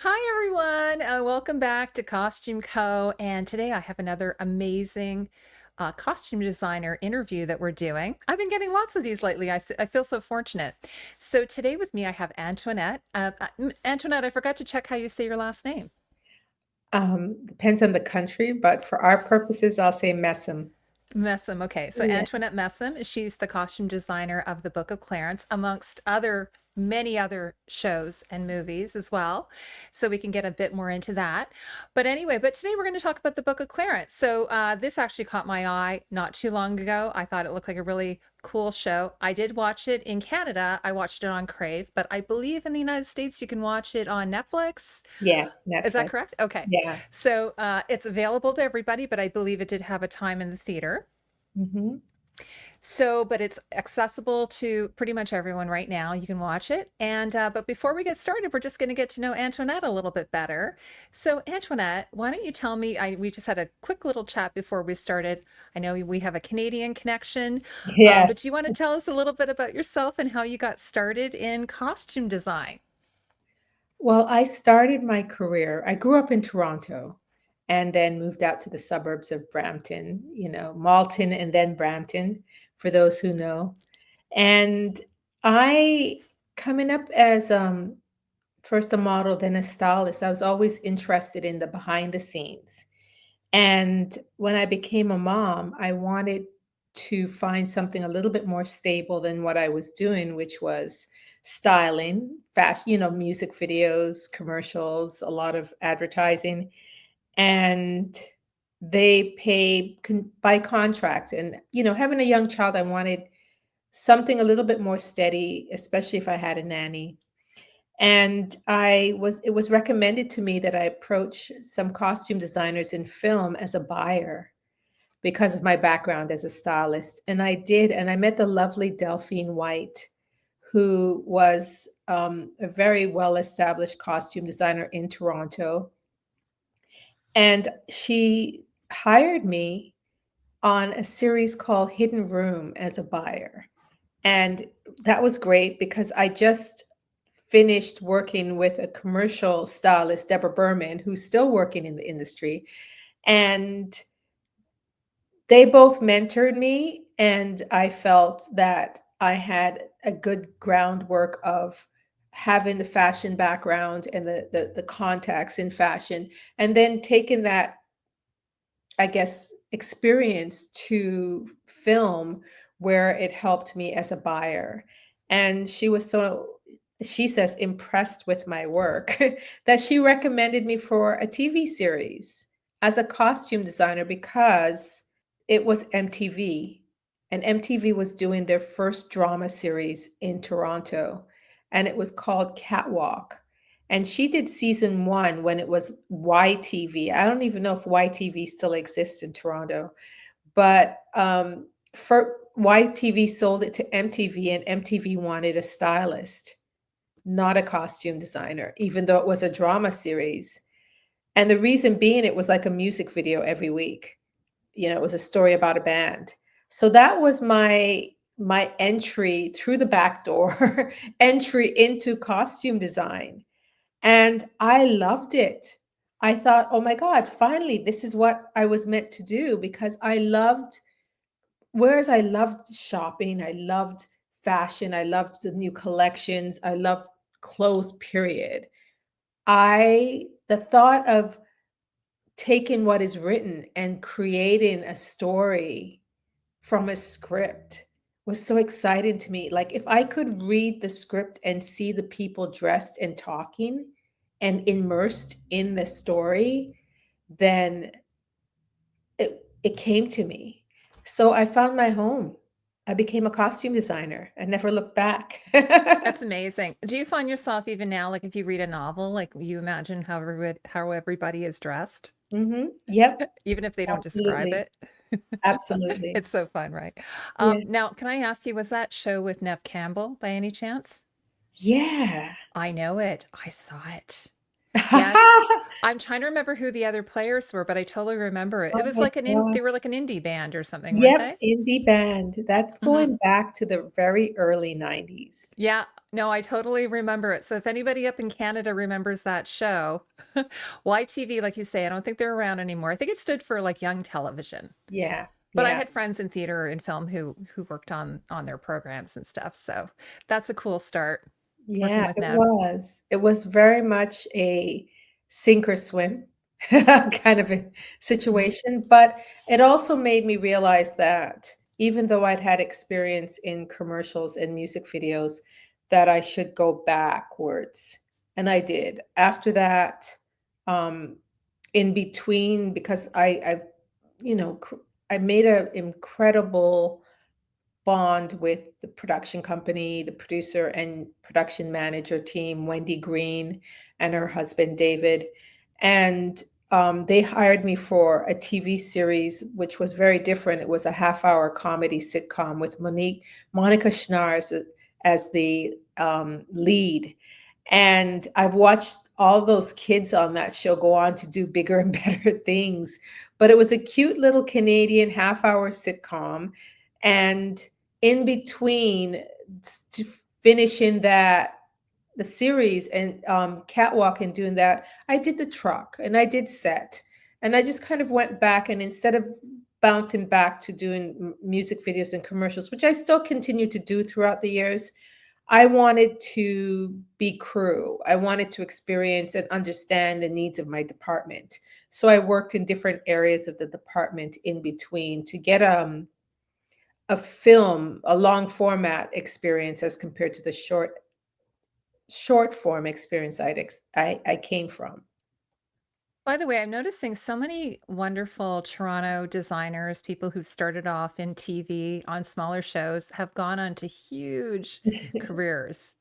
Hi, everyone. Welcome back to Costume Co. And today I have another amazing costume designer interview that we're doing. I've been getting lots of these lately. I feel so fortunate. So today with me, I have Antoinette. Antoinette, I forgot to check how you say your last name. Depends on the country, but for our purposes, I'll say Messam. Messam. Okay, so Yeah. Antoinette Messam, she's the costume designer of the Book of Clarence, amongst many other shows and movies as well. So we can get a bit more into that. But anyway, today we're going to talk about the Book of Clarence. So this actually caught my eye not too long ago. I thought it looked like a really cool show. I did watch it in Canada. I watched it on Crave, but I believe in the United States you can watch it on Netflix. Yes, Is that Netflix. correct? Okay. Yeah. So it's available to everybody, but I believe it did have a time in the theater. hmm So, but it's accessible to pretty much everyone right now. You can watch it. And but before we get started, we're just going to get to know Antoinette a little bit better. So, Antoinette, why don't you tell me? We just had a quick little chat before we started. I know we have a Canadian connection, but do you Yes. want to tell us a little bit about yourself and how you got started in costume design? Well, I started my career. I grew up in Toronto and then moved out to the suburbs of Brampton, Malton and then Brampton, for those who know. And I, coming up as first a model, then a stylist, I was always interested in the behind the scenes. And when I became a mom, I wanted to find something a little bit more stable than what I was doing, which was styling, fashion, music videos, commercials, a lot of advertising. And they pay by contract. And, having a young child, I wanted something a little bit more steady, especially if I had a nanny. And it was recommended to me that I approach some costume designers in film as a buyer because of my background as a stylist. And I did, and I met the lovely Delphine White, who was a very well established costume designer in Toronto. And she hired me on a series called Hidden Room as a buyer. And that was great because I just finished working with a commercial stylist, Deborah Berman, who's still working in the industry. And they both mentored me, and I felt that I had a good groundwork of having the fashion background and the contacts in fashion, and then taking that, I guess, experience to film where it helped me as a buyer. And she says, impressed with my work that she recommended me for a TV series as a costume designer because it was MTV. And MTV was doing their first drama series in Toronto, and it was called Catwalk. And she did season 1 when it was YTV. I don't even know if YTV still exists in Toronto, but, for YTV sold it to MTV, and MTV wanted a stylist, not a costume designer, even though it was a drama series. And the reason being it was like a music video every week. It was a story about a band. So that was my entry through the back door, entry into costume design. And I loved it. I thought, "Oh my god, finally, this is what I was meant to do," because I loved whereas I loved shopping, I loved fashion, I loved the new collections, I loved clothes, period. I the thought of taking what is written and creating a story from a script was so exciting to me. Like, if I could read the script and see the people dressed and talking and immersed in the story, then it came to me. So I found my home. I became a costume designer. I never looked back. That's amazing. Do you find yourself even now, like if you read a novel, like you imagine how everybody is dressed, Yep, even if they don't describe absolutely. it? Absolutely. It's so fun, right? Yeah. Now, can I ask you, was that show with Nev Campbell by any chance? Yeah. I know it. I saw it. Yes. I'm trying to remember who the other players were, but I totally remember it. It Oh was my like god. they were like an indie band or something, weren't Yep, they? indie band. That's Hmm. going back to the very early 90s. Yeah, no, I totally remember it. So if anybody up in Canada remembers that show, YTV, like you say, I don't think they're around anymore. I think it stood for like young television. Yeah, But I yeah. had friends in theater and film who worked on their programs and stuff. So that's a cool start working Yeah, with it Nev. was. It was very much a sink or swim kind of a Mhm. situation, but it also made me realize that even though I'd had experience in commercials and music videos, that I should go backwards. And I did. After that, um, in between, because you know, I made an incredible bond with the production company, the producer and production manager team, Wendy Green and her husband, David. And they hired me for a TV series, which was very different. It was a half-hour comedy sitcom with Monica Schnarr as the lead. And I've watched all those kids on that show go on to do bigger and better things. But it was a cute little Canadian half-hour sitcom. And in between finishing the series and catwalk and doing that, I did the truck and I did set, and I just kind of went back, and instead of bouncing back to doing music videos and commercials, which I still continue to do throughout the years, I wanted to be crew. I wanted to experience and understand the needs of my department. So I worked in different areas of the department in between to get a film, a long format experience as compared to the short form experience I came from. By the way, I'm noticing so many wonderful Toronto designers, people who started off in TV on smaller shows, have gone on to huge careers,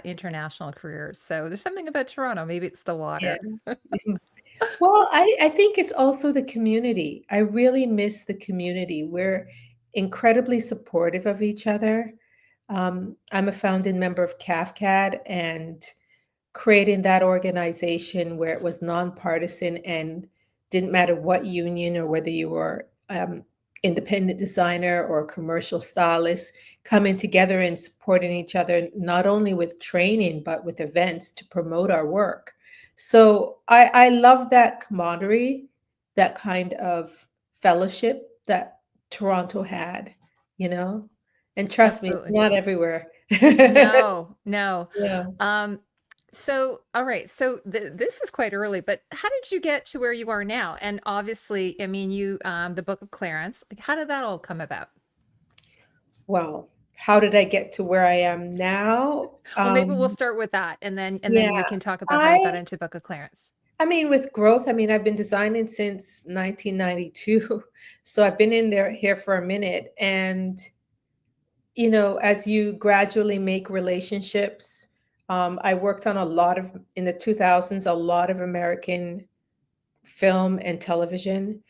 international careers. So there's something about Toronto. Maybe it's the Yeah. water. Well, I think it's also the community. I really miss the community. We're incredibly supportive of each other. I'm a founding member of CAFCAD, and creating that organization where it was nonpartisan and didn't matter what union or whether you were independent designer or commercial stylist, coming together and supporting each other not only with training but with events to promote our work. So I love that camaraderie, that kind of fellowship that Toronto had, you know. And trust me, it's Absolutely. not everywhere. No, no. Yeah. Um, so, all right. So this is quite early, but how did you get to where you are now? And obviously, I mean, the Book of Clarence, like, how did that all come about? Well, how did I get to where I am now? Well, maybe we'll start with that, and Yeah, then we can talk about how you got I into Book of Clarence. I mean, with growth, I mean, I've been designing since 1992, so I've been in there here for a minute. And as you gradually make relationships, I worked on a lot of in the 2000s, a lot of American film and television.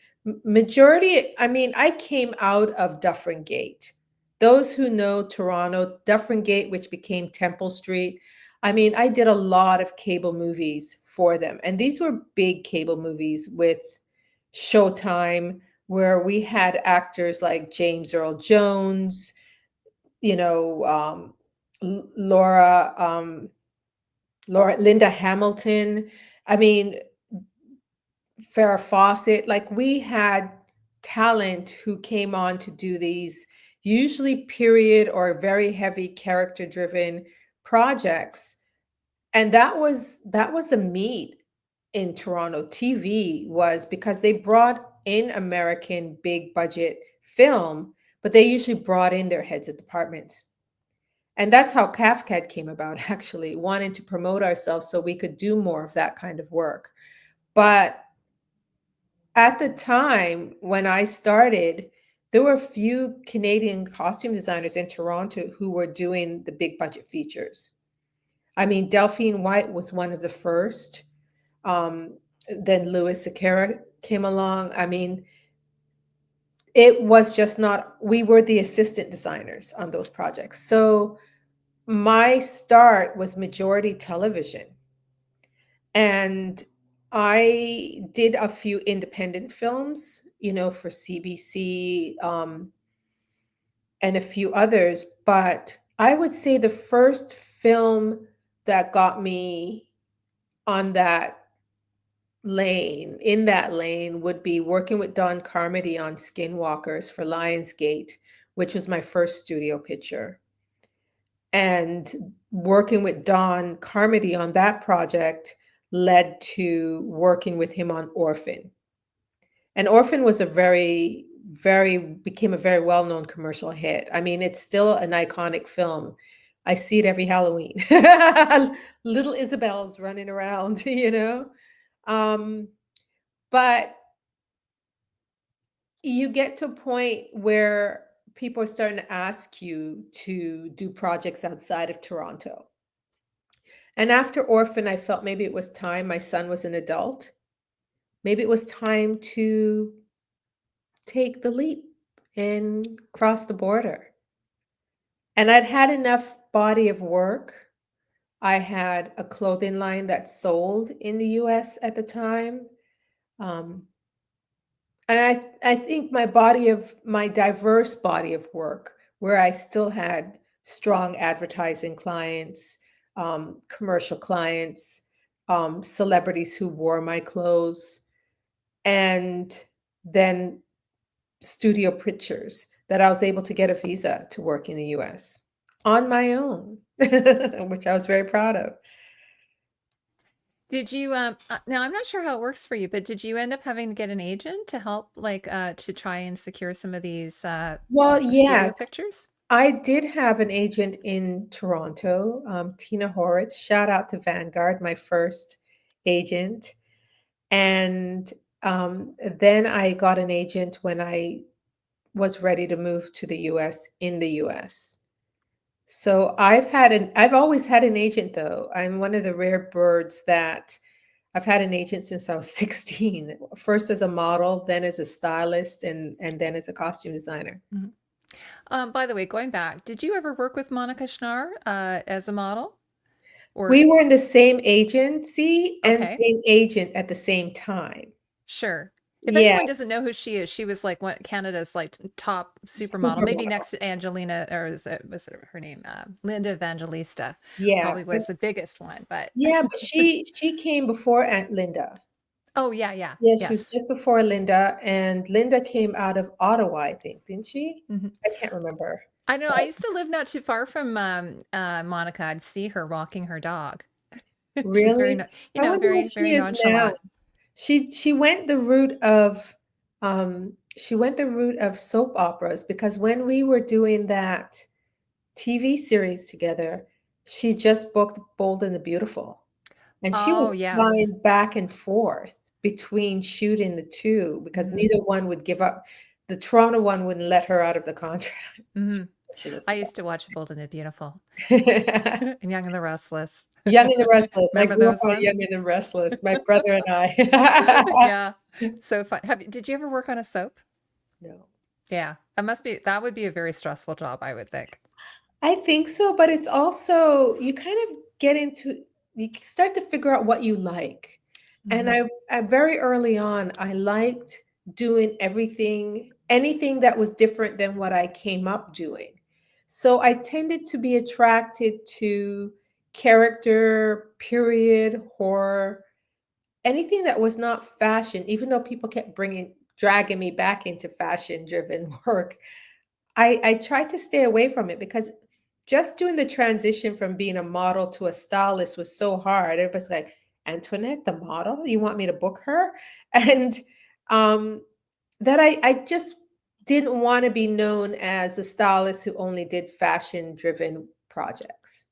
Majority, I mean, I came out of Dufferin Gate. Those who know Toronto, Dufferin Gate, which became Temple Street. I mean, I did a lot of cable movies for them. And these were big cable movies with Showtime, where we had actors like James Earl Jones, you know, Laura, Linda Hamilton. I mean, Farrah Fawcett, like we had talent who came on to do these usually period or very heavy character driven projects. And that was the meat in Toronto TV, was because they brought in American big budget film, but they usually brought in their heads of departments. And that's how CAFCAD came about, actually, wanting to promote ourselves so we could do more of that kind of work. But at the time when I started, there were a few Canadian costume designers in Toronto who were doing the big budget features. I mean, Delphine White was one of the first. Um, then Louis Sequeira came along. I mean, it was just not, we were the assistant designers on those projects. So my start was majority television. And I did a few independent films, for CBC, and a few others. But I would say the first film that got me on in that lane, would be working with Don Carmody on Skinwalkers for Lionsgate, which was my first studio picture. And working with Don Carmody on that project led to working with him on Orphan. And Orphan was became a very well-known commercial hit. I mean, it's still an iconic film. I see it every Halloween. Little Isabel's running around, Um, but you get to a point where people are starting to ask you to do projects outside of Toronto. And after Orphan, I felt maybe it was time. My son was an adult. Maybe it was time to take the leap and cross the border. And I'd had enough body of work. I had a clothing line that sold in the US at the time. Um, and I think my diverse body of work, where I still had strong advertising clients, commercial clients, celebrities who wore my clothes, and then studio pictures, that I was able to get a visa to work in the US on my own, which I was very proud of. Did you now I'm not sure how it works for you, but did you end up having to get an agent to help to try and secure some of these Well, studio yes, pictures? I did have an agent in Toronto, Tina Horitz. Shout out to Vanguard, my first agent. And then I got an agent when I was ready to move to the US, in the US. So I've always had an agent, though. I'm one of the rare birds that I've had an agent since I was 16. First as a model, then as a stylist, and then as a costume designer. Mhm. By the way, going back, did you ever work with Monica Schnarr as a model? We Or were in the same agency and okay, same agent at the same time. sure. If anyone Yes, doesn't know who she was like one Canada's like top supermodel, maybe supermodel. next to Angelina, or was it her name? Linda Evangelista Yeah, probably was the biggest one, but yeah, but she came before Aunt Linda. oh yeah, yeah, Yeah, she was yes. just before Linda, and Linda came out of Ottawa, I think, didn't she? Mhm. I can't remember. I know. I But used to live not too far from Monica. I'd see her walking her dog. She's very, really, I wonder what very, she very is now. nonchalant. She went the route of soap operas, because when we were doing that TV series together, she just booked Bold and the Beautiful. And she Oh, was yes. flying back and forth between shooting the two, because Hmm. neither one would give up. The Toronto one wouldn't let her out of the contract. Hmm. She I doesn't used to watch Bold and the Beautiful know. and Young and the Restless. Young and the Restless. I Remember grew up those on ones? Young and the Restless, my brother and I. Yeah. So fun. Did you ever work on a soap? No. Yeah. That would be a very stressful job, I would think. I think so, but it's also, you kind of you start to figure out what you like. And Hmm. I very early on, I liked doing anything that was different than what I came up doing. So I tended to be attracted to character, period, horror, anything that was not fashion, even though people kept dragging me back into fashion driven work. I tried to stay away from it, because just doing the transition from being a model to a stylist was so hard. It was like, Antoinette, the model? You want me to book her? And um, that I just didn't want to be known as a stylist who only did fashion driven projects.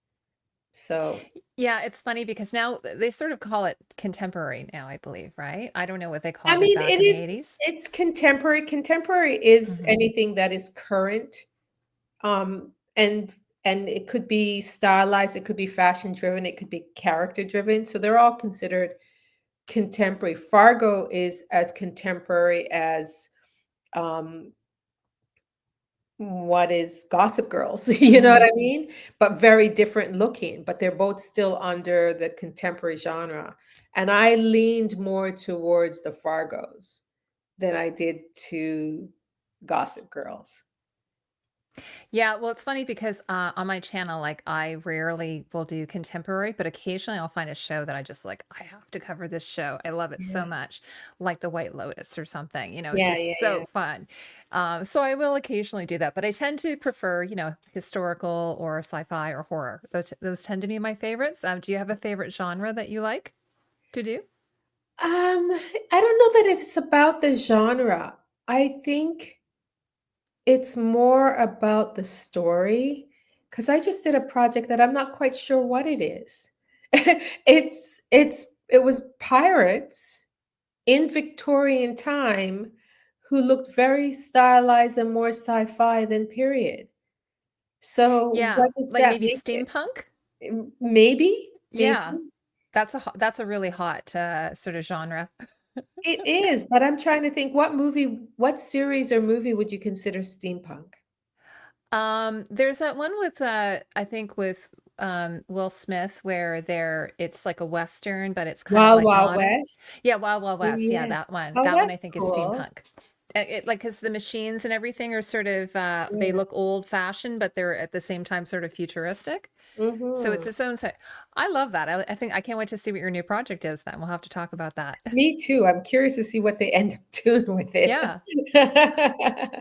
So, Yeah, it's funny because now they sort of call it contemporary now, I believe, right? I don't know what they I called it mean, back in the 80s. it's contemporary. Contemporary is Hmm. anything that is current. Um, and it could be stylized, it could be fashion driven, it could be character driven. So they're all considered contemporary. Fargo is as contemporary as um, what is Gossip Girls, you know what Hmm. I mean? But very different looking, but they're both still under the contemporary genre. And I leaned more towards the Fargos than I did to Gossip Girls. Yeah, well, it's funny because on my channel, like I rarely will do contemporary, but occasionally I'll find a show that I just like, I have to cover this show. I love it so Yeah. much, like The White Lotus or something. It's Yeah, just yeah, so yeah. fun. So I will occasionally do that, but I tend to prefer, historical or sci-fi or horror. Those tend to be my favorites. Do you have a favorite genre that you like to do? I don't know that it's about the genre. I think it's more about the story, because I just did a project that I'm not quite sure what it is. It was pirates in Victorian time who looked very stylized and more sci-fi than period. So Yeah, what does like that maybe make it? steampunk? Maybe, maybe. Yeah, that's a really hot sort of genre. It is, but I'm trying to think what series or movie would you consider steampunk? There's that one with I think with Will Smith where it's like a Western, but it's kind of Wild like Wild modern. West? Yeah, Wild Wild Oh, West. Yeah, yeah. that one. Oh, That one I that's think is cool. steampunk. It like because the machines and everything are sort of they Yeah. look old fashioned, but they're at the same time sort of futuristic. So it's Mhm. its own. I love that. I think I can't wait to see what your new project is. Then we'll have to talk about that. Me too. I'm curious to see what they end up doing with it. Yeah.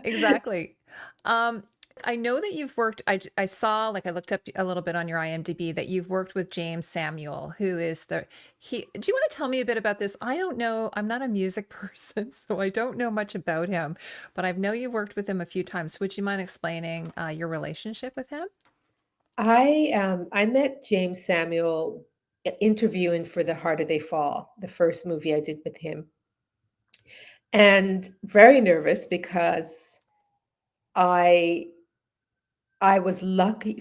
Exactly. Um, I know that you've worked, I saw, like I looked up a little bit on your IMDb that you've worked with Jeymes Samuel, who is do you want to tell me a bit about this? I don't know. I'm not a music person, so I don't know much about him, but I know you've worked with him a few times. Would you mind explaining your relationship with him? I met James Samuel interviewing for The Harder They Fall, the first movie I did with him, and very nervous because I I was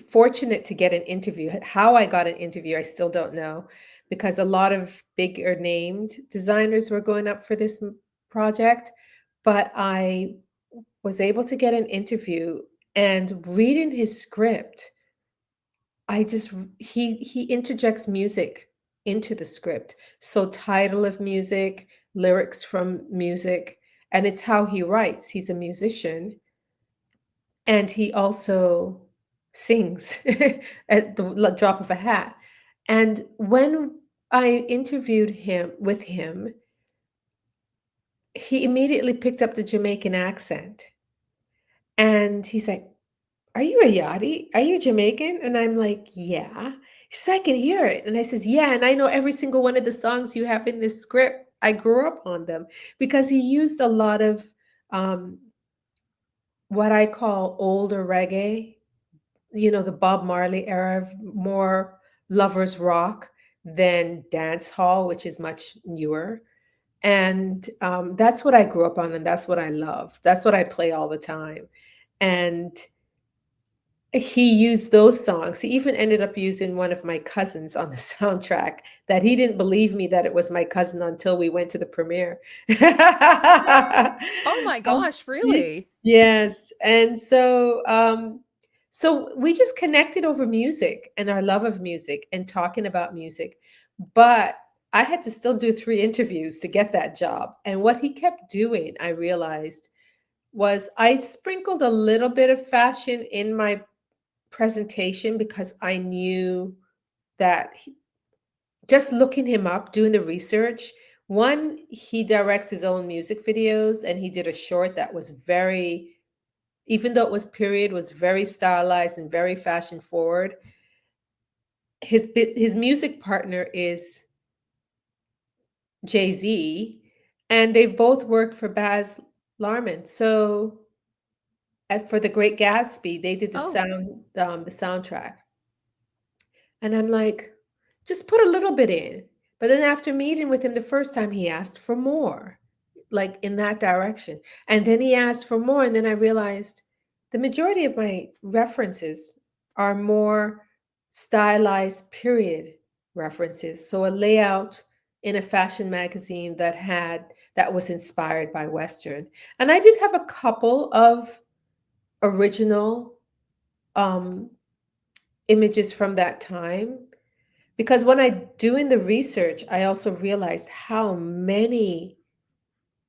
fortunate to get an interview. How I got an interview, I still don't know, because a lot of bigger named designers were going up for this project. But I was able to get an interview, and reading his script, he interjects music into the script. So title of music, lyrics from music, and it's how he writes. He's a musician, and he also sings at the drop of a hat. And when I interviewed him with him, he immediately picked up the Jamaican accent. And he's like, "Are you a Yachty? Are you Jamaican?" And I'm like, "Yeah." He said, "I can hear it." And I says, "Yeah, and I know every single one of the songs you have in this script. I grew up on them." Because he used a lot of um, what I call older reggae, the Bob Marley era, of more lovers rock than dance hall, which is much newer. And that's what I grew up on, and that's what I love. That's what I play all the time. And he used those songs. He even ended up using one of my cousins on the soundtrack that he didn't believe me that it was my cousin until we went to the premiere. Oh my Um, gosh, ye really? yes, and so we just connected over music and our love of music and talking about music, but I had to still do 3 interviews to get that job, and what he kept doing, I realized, was I sprinkled a little bit of fashion in my presentation because I knew that just looking him up, doing the research, one, he directs his own music videos, and he did a short that was very, even though it was period, was very stylized and very fashion forward. His music partner is Jay-Z, and they've both worked for Baz Luhrmann. So for The Great Gatsby, they did Oh, the soundtrack. And I'm like, just put a little bit in. But then after meeting with him the first time, he asked for more, like in that direction. And then he asked for more. And then I realized the majority of my references are more stylized period references. So a layout in a fashion magazine that was inspired by Western. And I did have a couple of original um, images from that time, Because when I doing the research, I also realized how many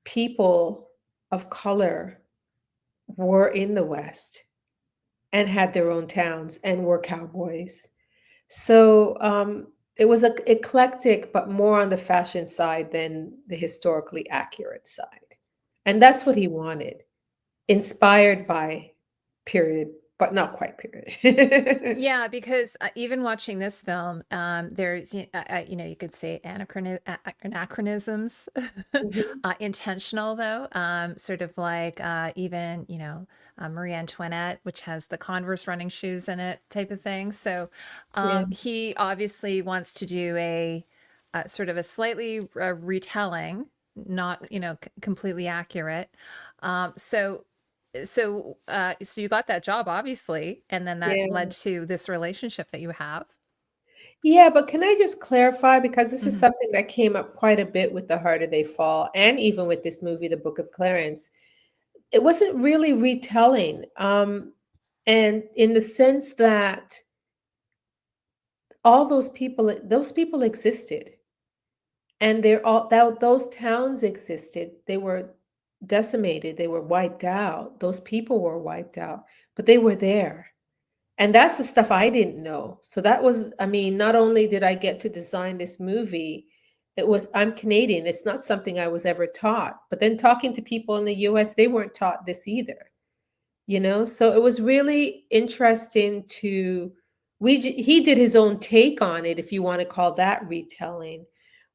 people of color were in the West and had their own towns and were cowboys. So it was a eclectic, but more on the fashion side than the historically accurate side. And that's what he wanted, inspired by period, but not quite period. Yeah, because even watching this film, there's, you could say anachronisms, Mhm. intentional though, sort of like even, Marie Antoinette, which has the Converse running shoes in it type of thing. So Yeah, he obviously wants to do a sort of a slightly retelling, not, completely accurate. So so you got that job obviously, and then that yeah. led to this relationship that you have. Yeah, but can I just clarify? Because this is Mhm. something that came up quite a bit with The Harder They Fall, and even with this movie, The Book of Clarence. It wasn't really retelling. And in the sense that all those people existed, and they're all that those towns existed. They were decimated, they were wiped out. Those people were wiped out, but they were there. And that's the stuff I didn't know. So that was, I mean, not only did I get to design this movie, it was, I'm Canadian. It's not something I was ever taught. But then talking to people in the US, they weren't taught this either, you know? So it was really interesting to, he did his own take on it, if you want to call that retelling.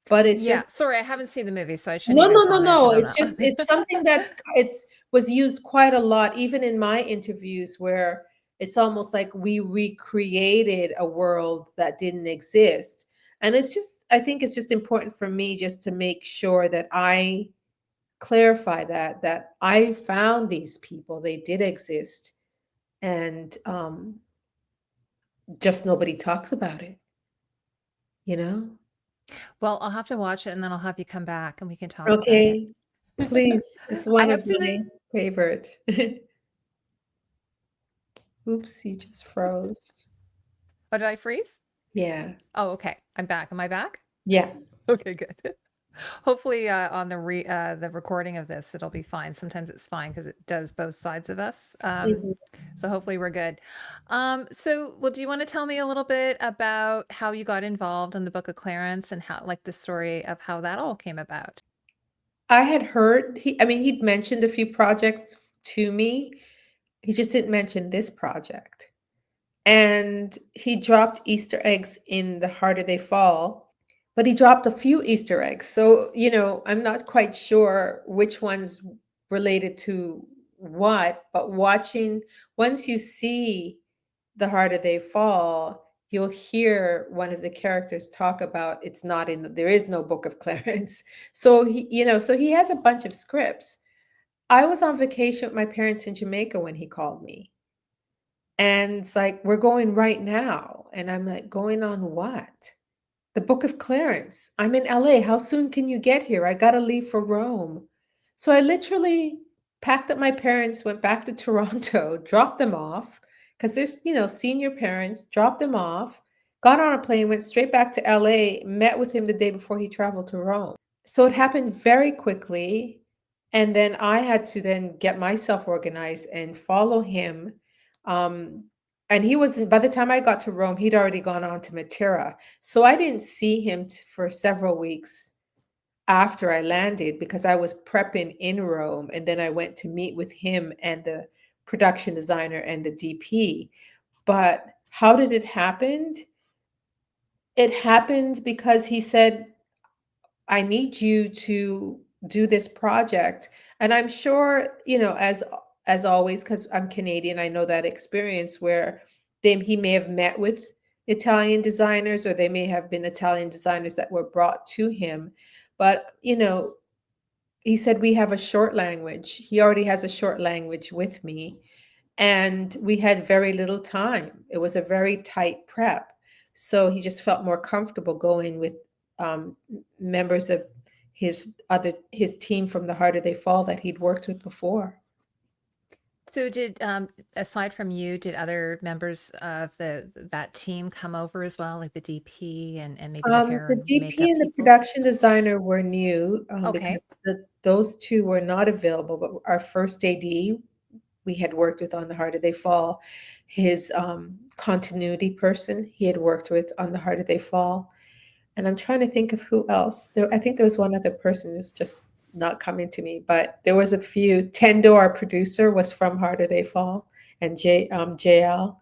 But it's Yeah, just, sorry, I haven't seen the movie, so I shouldn't no, even no, no, comment no. on It's that just one. it's something that's it's was used quite a lot, even in my interviews, where it's almost like we recreated a world that didn't exist. And it's just, I think it's just important for me just to make sure that I clarify that I found these people, they did exist, and just nobody talks about it, you know? Well, I'll have to watch it and then I'll have you come back and we can talk about it. Okay, please. It's I one have of seen the my favorite. Oops, he just froze. Oh, did I freeze? Yeah. Oh, okay. I'm back. Am I back? Yeah. Okay, good. Hopefully, on the recording of this, it'll be fine. Sometimes it's fine because it does both sides of us. Mhm. So hopefully we're good. Well, do you want to tell me a little bit about how you got involved in the Book of Clarence and how, like, the story of how that all came about? I had heard I mean, he'd mentioned a few projects to me. He just didn't mention this project. And he dropped Easter eggs in The Harder They Fall, but he dropped a few Easter eggs. So, I'm not quite sure which ones related to what, but once you see The Harder They Fall, you'll hear one of the characters talk about it's not in there is no Book of Clarence. So he has a bunch of scripts. I was on vacation with my parents in Jamaica when he called me. And it's like, we're going right now. And I'm like, going on what? The Book of Clarence. I'm in LA. How soon can you get here? I got to leave for Rome. So I literally packed up my parents, went back to Toronto, dropped them off because there's, senior parents, dropped them off, got on a plane, went straight back to LA, met with him the day before he traveled to Rome. So it happened very quickly. And then I had to then get myself organized and follow him. Um, and he wasn't, by the time I got to Rome, he'd already gone on to Matera. So I didn't see him for several weeks after I landed because I was prepping in Rome. And then I went to meet with him and the production designer and the DP. But how did it happen? It happened because he said, I need you to do this project. And I'm sure, as always, because I'm Canadian, I know that experience where he may have met with Italian designers, or they may have been Italian designers that were brought to him. But, he said, we have a short language. He already has a short language with me. And we had very little time. It was a very tight prep. So he just felt more comfortable going with members of his team from The Harder They Fall that he'd worked with before. So did aside from you, did other members of that team come over as well, like the DP and maybe the hair The and DP makeup and the people? production designer were new, because Okay. those 2 were not available, but our first AD we had worked with on The Harder They Fall, his, continuity person he had worked with on The Harder They Fall, and I'm trying to think of who else. I think there was one other person who's just not coming to me, but there was a few. Tendo, our producer, was from Harder They Fall, and JL.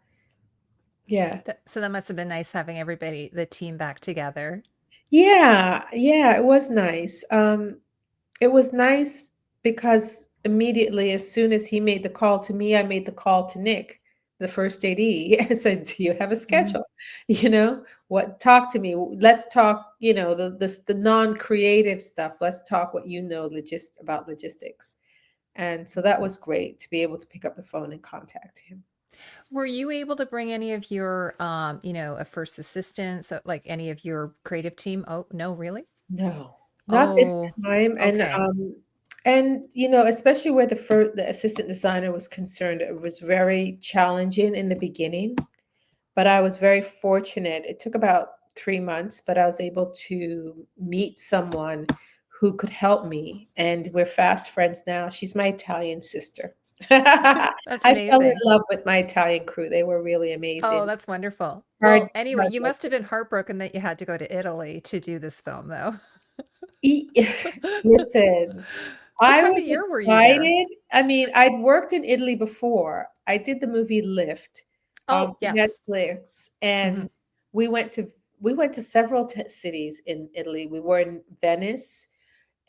Yeah. So that must have been nice having everybody, the team back together. Yeah, yeah, it was nice. It was nice because immediately, as soon as he made the call to me, I made the call to Nick, the first AD. I said, "Do you have a Mhm. schedule? You know, what? Talk to me. Let's talk. You know, the non-creative stuff. Let's talk what you know about logistics." And so that was great to be able to pick up the phone and contact him. Were you able to bring any of your, a first assistant, so like any of your creative team? Oh, no, really? No, not this Oh, time, okay. and, especially where the assistant designer was concerned, it was very challenging in the beginning, but I was very fortunate. It took about 3 months, but I was able to meet someone who could help me, and we're fast friends now. She's my Italian sister. That's I fell in amazing. love with my Italian crew. They were really Oh, amazing. that's wonderful. Hard Well, anyway, hard you work. must have been heartbroken that you had to go to Italy to do this film, though. E Listen, What I time was of year were you there? excited. I mean, I'd worked in Italy before. I did the movie Lift, Oh, for yes. Netflix, Mhm. and we went to we went to several cities in Italy. We were in Venice,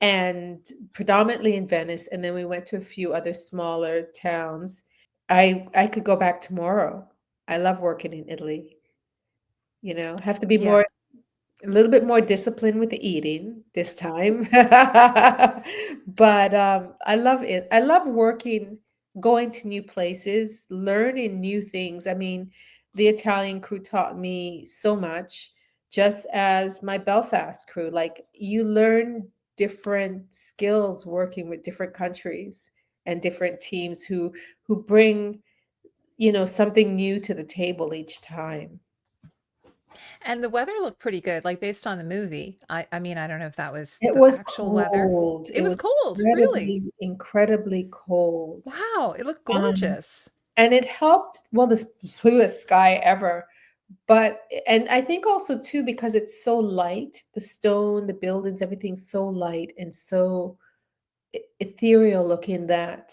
and predominantly in Venice, and then we went to a few other smaller towns. I could go back tomorrow. I love working in Italy, have to be Yeah. a little bit more discipline with the eating this time. But, I love it. I love working, going to new places, learning new things. I mean, the Italian crew taught me so much, just as my Belfast crew. Like, you learn different skills working with different countries and different teams who bring, something new to the table each time. And the weather looked pretty good, like, based on the movie. I mean, I don't know if that was It the was actual weather. cold. It It was was cold, really? incredibly cold. Wow, it looked Um, gorgeous. and it helped, well, the bluest sky ever, but and I think also too because it's so light, the stone, the buildings, everything's so light and so ethereal looking, that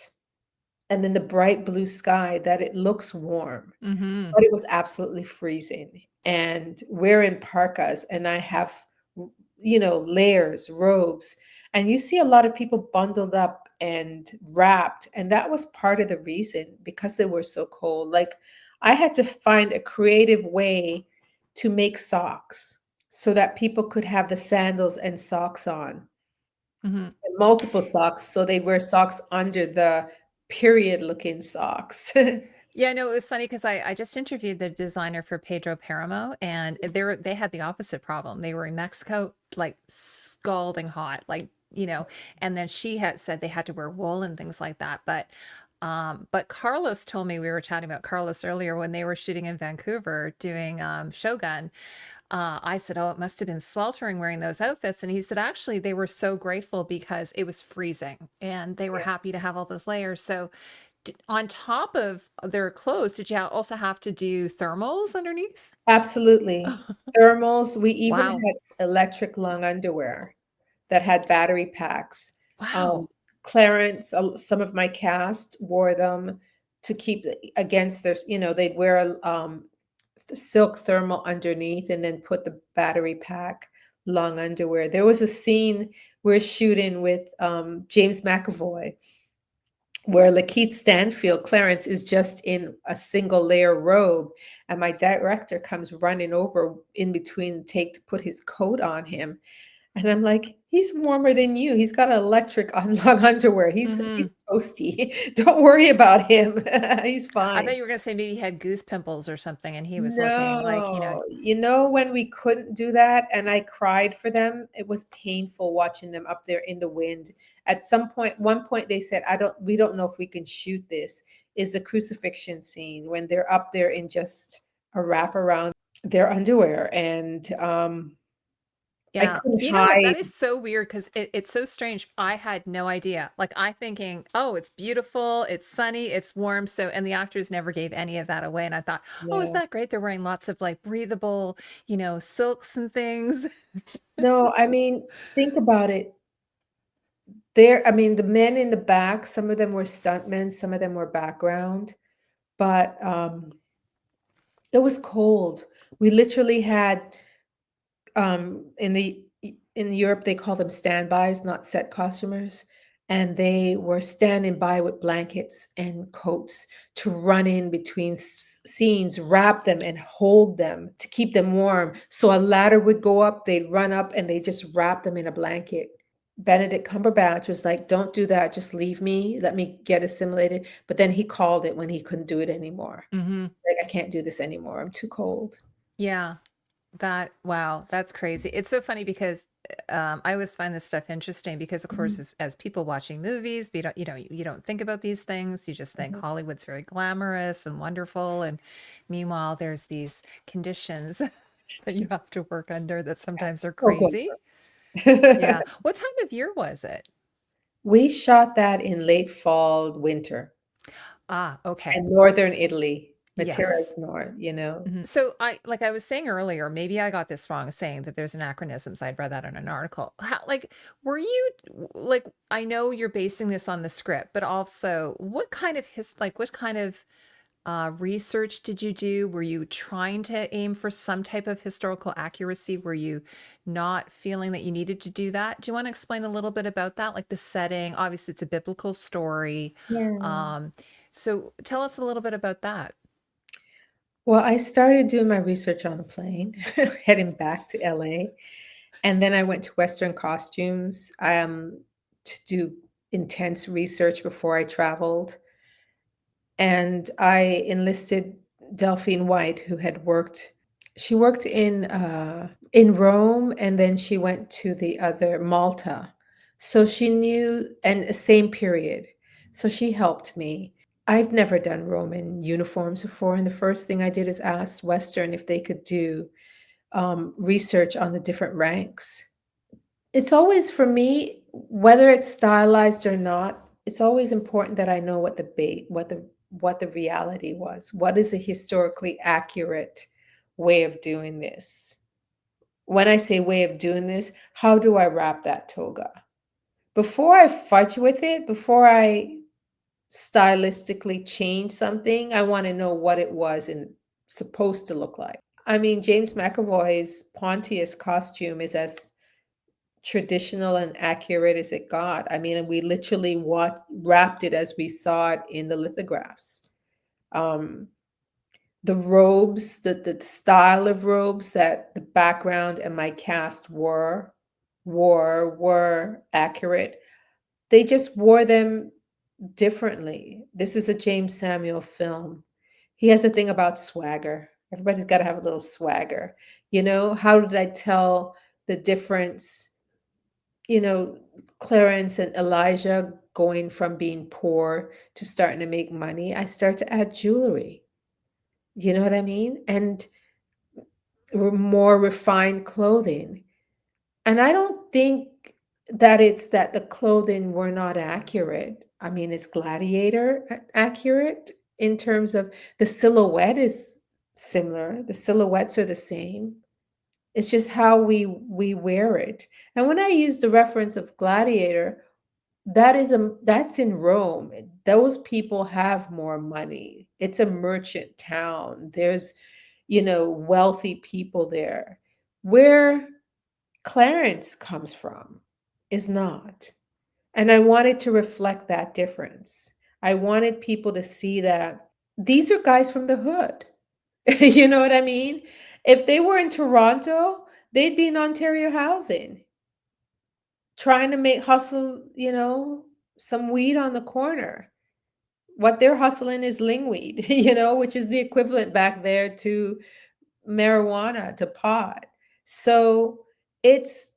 and then the bright blue sky, that it looks warm. Mhm. But it was absolutely freezing, and we're in parkas, and I have, layers, robes, and you see a lot of people bundled up and wrapped, and that was part of the reason, because they were so cold. Like, I had to find a creative way to make socks so that people could have the sandals and socks on, Mhm. and multiple socks, so they'd wear socks under the period-looking socks. Yeah, no, it was funny because I just interviewed the designer for Pedro Paramo, and they had the opposite problem. They were in Mexico, like scalding hot, like, and then she had said they had to wear wool and things like that. But Carlos told me, we were chatting about Carlos earlier when they were shooting in Vancouver doing Shogun. I said, "Oh, it must have been sweltering wearing those outfits." And he said, "Actually, they were so grateful because it was freezing and they were Yeah. happy to have all those layers." So, on top of their clothes, did you also have to do thermals underneath? Absolutely. Thermals, we even Wow. had electric long underwear that had battery packs. Um, Wow. Clarence, some of my cast wore them to keep against their, they'd wear the silk thermal underneath and then put the battery pack long underwear. There was a scene we're shooting with James McAvoy where LaKeith Stanfield, Clarence, is just in a single layer robe, and my director comes running over in between take to put his coat on him, and I'm like, "He's warmer than you. He's got electric on long underwear. Hmm. He's toasty. Don't worry about him. He's I thought fine." you were going to say maybe he had goose pimples or something and he was looking like, No. When we couldn't do that and I cried for them, it was painful watching them up there in the wind. At one point they said, we don't know if we can shoot this. is the crucifixion scene when they're up there in just a wrap around their underwear. And I Yeah. couldn't You know what? That hide. is so weird because it's so strange. I had no idea. Like I thinking, oh, it's beautiful, it's sunny, it's warm. So, and the actors never gave any of that away. And I thought, oh, isn't No, that great? They're wearing lots of like breathable, silks and things. no, I mean, think about it. There, I mean, the men in the back, some of them were stuntmen, some of them were background, but it was cold. We literally had in Europe they call them standbys, not set costumers, and they were standing by with blankets and coats to run in between scenes, wrap them and hold them to keep them warm. So a ladder would go up, they'd run up and they just wrap them in a blanket. Benedict Cumberbatch was like, "Don't do that. Just leave me. Let me get assimilated." But then he called it when he couldn't do it anymore. Hmm. Like, "I can't do this anymore. I'm too cold." Yeah. Wow, that's crazy. It's so funny because I always find this stuff interesting because, of course, Mhm, as people watching movies, you don't think about these things. You just think mhm. Hollywood's very glamorous and wonderful, and meanwhile, there's these conditions that you have to work under that sometimes are So crazy. glamorous. Yeah. What time of year was it? We shot that in late fall, winter, Ah, okay. and northern Italy. Matera is Yes. north. So like I was saying earlier, maybe I got this wrong saying that there's anachronisms. I'd read that in an article. Were you like, I know you're basing this on the script, but also what kind of what kind of research did you do? Were you trying to aim for some type of historical accuracy? Were you not feeling that you needed to do that? Do you want to explain a little bit about that? Like the setting, obviously it's a biblical story. Yeah. Um, so tell us a little bit about that. Well, I started doing my research on the plane, heading back to LA, and then I went to Western Costumes, to do intense research before I traveled. And I enlisted Delphine White, who had worked she worked in Rome, and then she went to the other Malta. So she knew, and same period. So she helped me. I've never done Roman uniforms before, and the first thing I did is ask Western if they could do research on the different ranks. It's always for me, whether it's stylized or not, it's always important that I know what the reality was. What is a historically accurate way of doing this? When I say way of doing this, how do I wrap that toga? Before I fudge with it, before I stylistically change something, I want to know what it was and supposed to look like. I mean, James McAvoy's Pontius costume is as traditional and accurate as it got. I mean, and we literally wrapped it as we saw it in the lithographs. Um, the robes, the style of robes that the background and my cast were accurate. They just wore them differently. This is a Jeymes Samuel film. He has a thing about swagger. Everybody's got to have a little swagger. How did I tell the difference? you know, Clarence and Elijah going from being poor to starting to make money, I start to add jewelry. You know what I mean? And more refined clothing. And I don't think that it's that the clothing were not accurate. I mean, is Gladiator accurate in terms of the silhouette is similar, the silhouettes are the same. It's just how we wear it. And when I use the reference of Gladiator, that's in Rome. Those people have more money. It's a merchant town. There's, wealthy people there. Where Clarence comes from is not. And I wanted to reflect that difference. I wanted people to see that these are guys from the hood. You know what I mean? If they were in Toronto, they'd be in Ontario housing, trying to make hustle, some weed on the corner. What they're hustling is lingweed, which is the equivalent back there to marijuana, to pot. So it's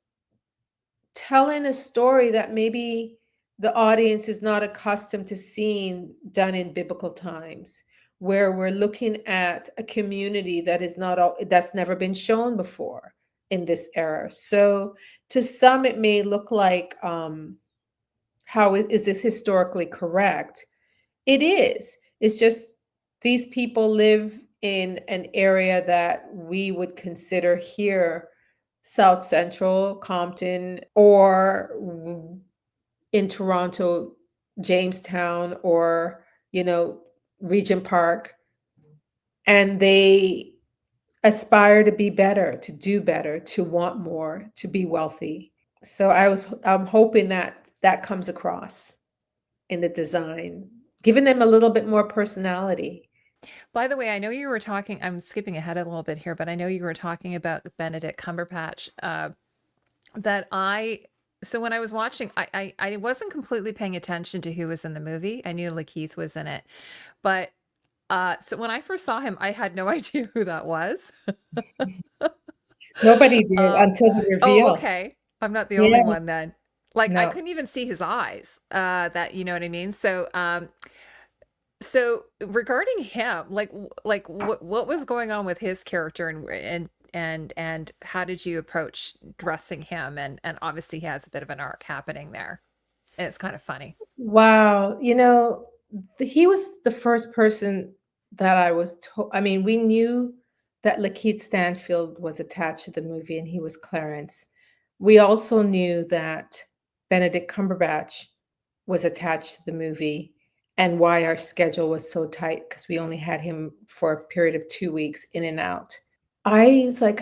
telling a story that maybe the audience is not accustomed to seeing done in biblical times, where we're looking at a community that is not all, that's never been shown before in this era. So to some, it may look like, is this historically correct? It is. It's just these people live in an area that we would consider here South Central, Compton, or in Toronto, Jamestown, or, Regent Park. And they aspire to be better, to do better, to want more, to be wealthy. So I'm hoping that that comes across in the design, giving them a little bit more personality. By the way, I know you were talking, I'm skipping ahead a little bit here, but I know you were talking about Benedict Cumberbatch. That I So when I was watching, I wasn't completely paying attention to who was in the movie. I knew LaKeith was in it, but so when I first saw him, I had no idea who that was. Nobody did Uh, until the oh, reveal. okay. I'm not the only Yeah, one then. Like I no. couldn't even see his eyes. That you know what I mean. So regarding him, like what was going on with his character, and how did you approach dressing him? And obviously he has a bit of an arc happening there. And it's kind of funny. Wow. He was the first person that I was told. I mean, we knew that LaKeith Stanfield was attached to the movie and he was Clarence. We also knew that Benedict Cumberbatch was attached to the movie, and why our schedule was so tight because we only had him for a period of 2 weeks in and out. I was like,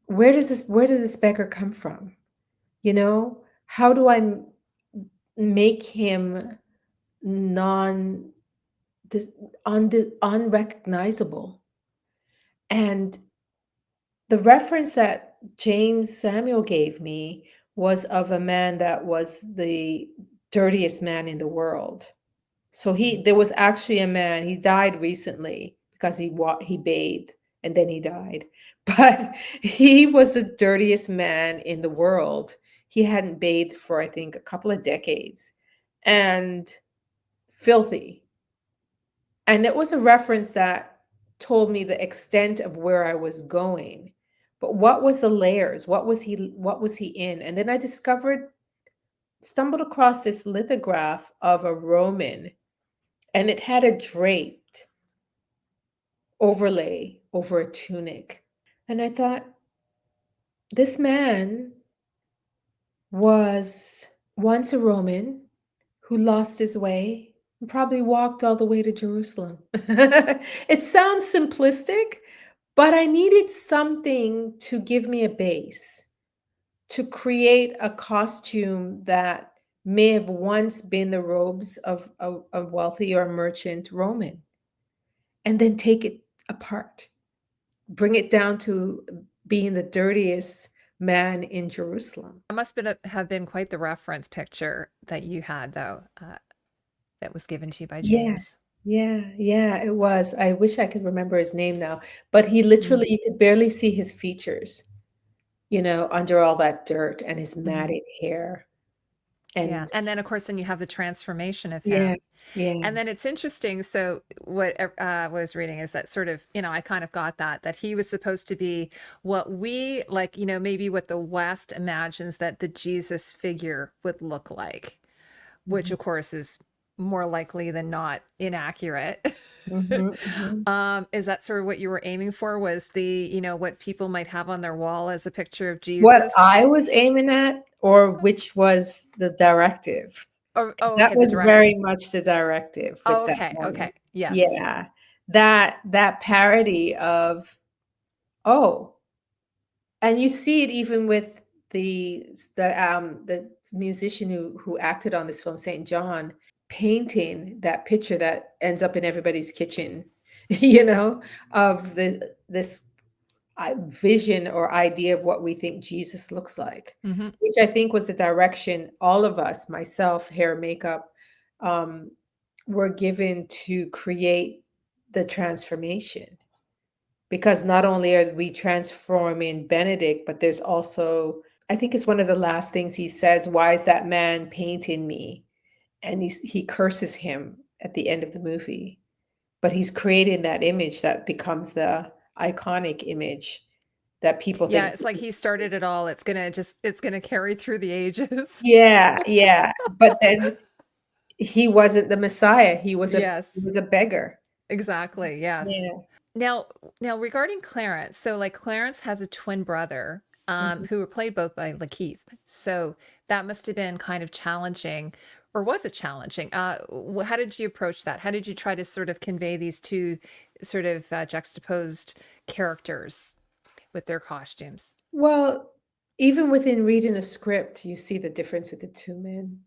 where did this beggar come from? How do I make him non this unrecognizable? And the reference that Jeymes Samuel gave me was of a man that was the dirtiest man in the world. So there was actually a man, he died recently because he bathed and then he died. But he was the dirtiest man in the world. He hadn't bathed for, I think, a couple of decades, and filthy. And it was a reference that told me the extent of where I was going. But what was the layers? What was he in? And then I stumbled across this lithograph of a Roman, and it had a draped overlay over a tunic. And I thought, this man was once a Roman who lost his way and probably walked all the way to Jerusalem. It sounds simplistic, but I needed something to give me a base, to create a costume that may have once been the robes of a wealthy or merchant Roman, and then take it apart, bring it down to being the dirtiest man in Jerusalem. That must have been quite the reference picture that you had, though, that was given to you by Yeah, James. yeah, it was. I wish I could remember his name now, but he Mm, literally, you could barely see his features, under all that dirt and his mhm. matted hair. Yeah, And and then, of course, then you have the transformation of yeah, him. yeah. And then it's interesting. So what I was reading is that sort of, I kind of got that he was supposed to be what we like, maybe what the West imagines that the Jesus figure would look like, which Mhm, of course is more likely than not inaccurate. mhm, mhm. Is that sort of what you were aiming for? Was what people might have on their wall as a picture of What Jesus? I was aiming at, or which was the directive? Because Oh, that okay, the was directive. very much the directive Oh, with that okay, one. okay, yes. Yeah. That parody of, oh, and you see it even with the musician who acted on this film, St. John, painting that picture that ends up in everybody's kitchen, of this vision or idea of what we think Jesus looks like, Hmm. which I think was the direction all of us, myself, hair, makeup, um, were given to create the transformation. Because not only are we transforming Benedict, but there's also I think it's one of the last things he says, "Why is that man painting me?" And he curses him at the end of the movie. But he's created that image that becomes the iconic image that people Yeah, think it's this like is. he started it all. It's gonna carry through the ages. Yeah, yeah, but then he wasn't the Messiah, he Yes, was a beggar. exactly. Yes. Yeah, Now, now regarding Clarence, so like Clarence has a twin brother, mhm. who were played both by LaKeith. So that must have been kind of challenging, or was it challenging? How did you approach that? How did you try to sort of convey these two sort of juxtaposed characters with their costumes? Well, even within reading the script, you see the difference with the 2 men.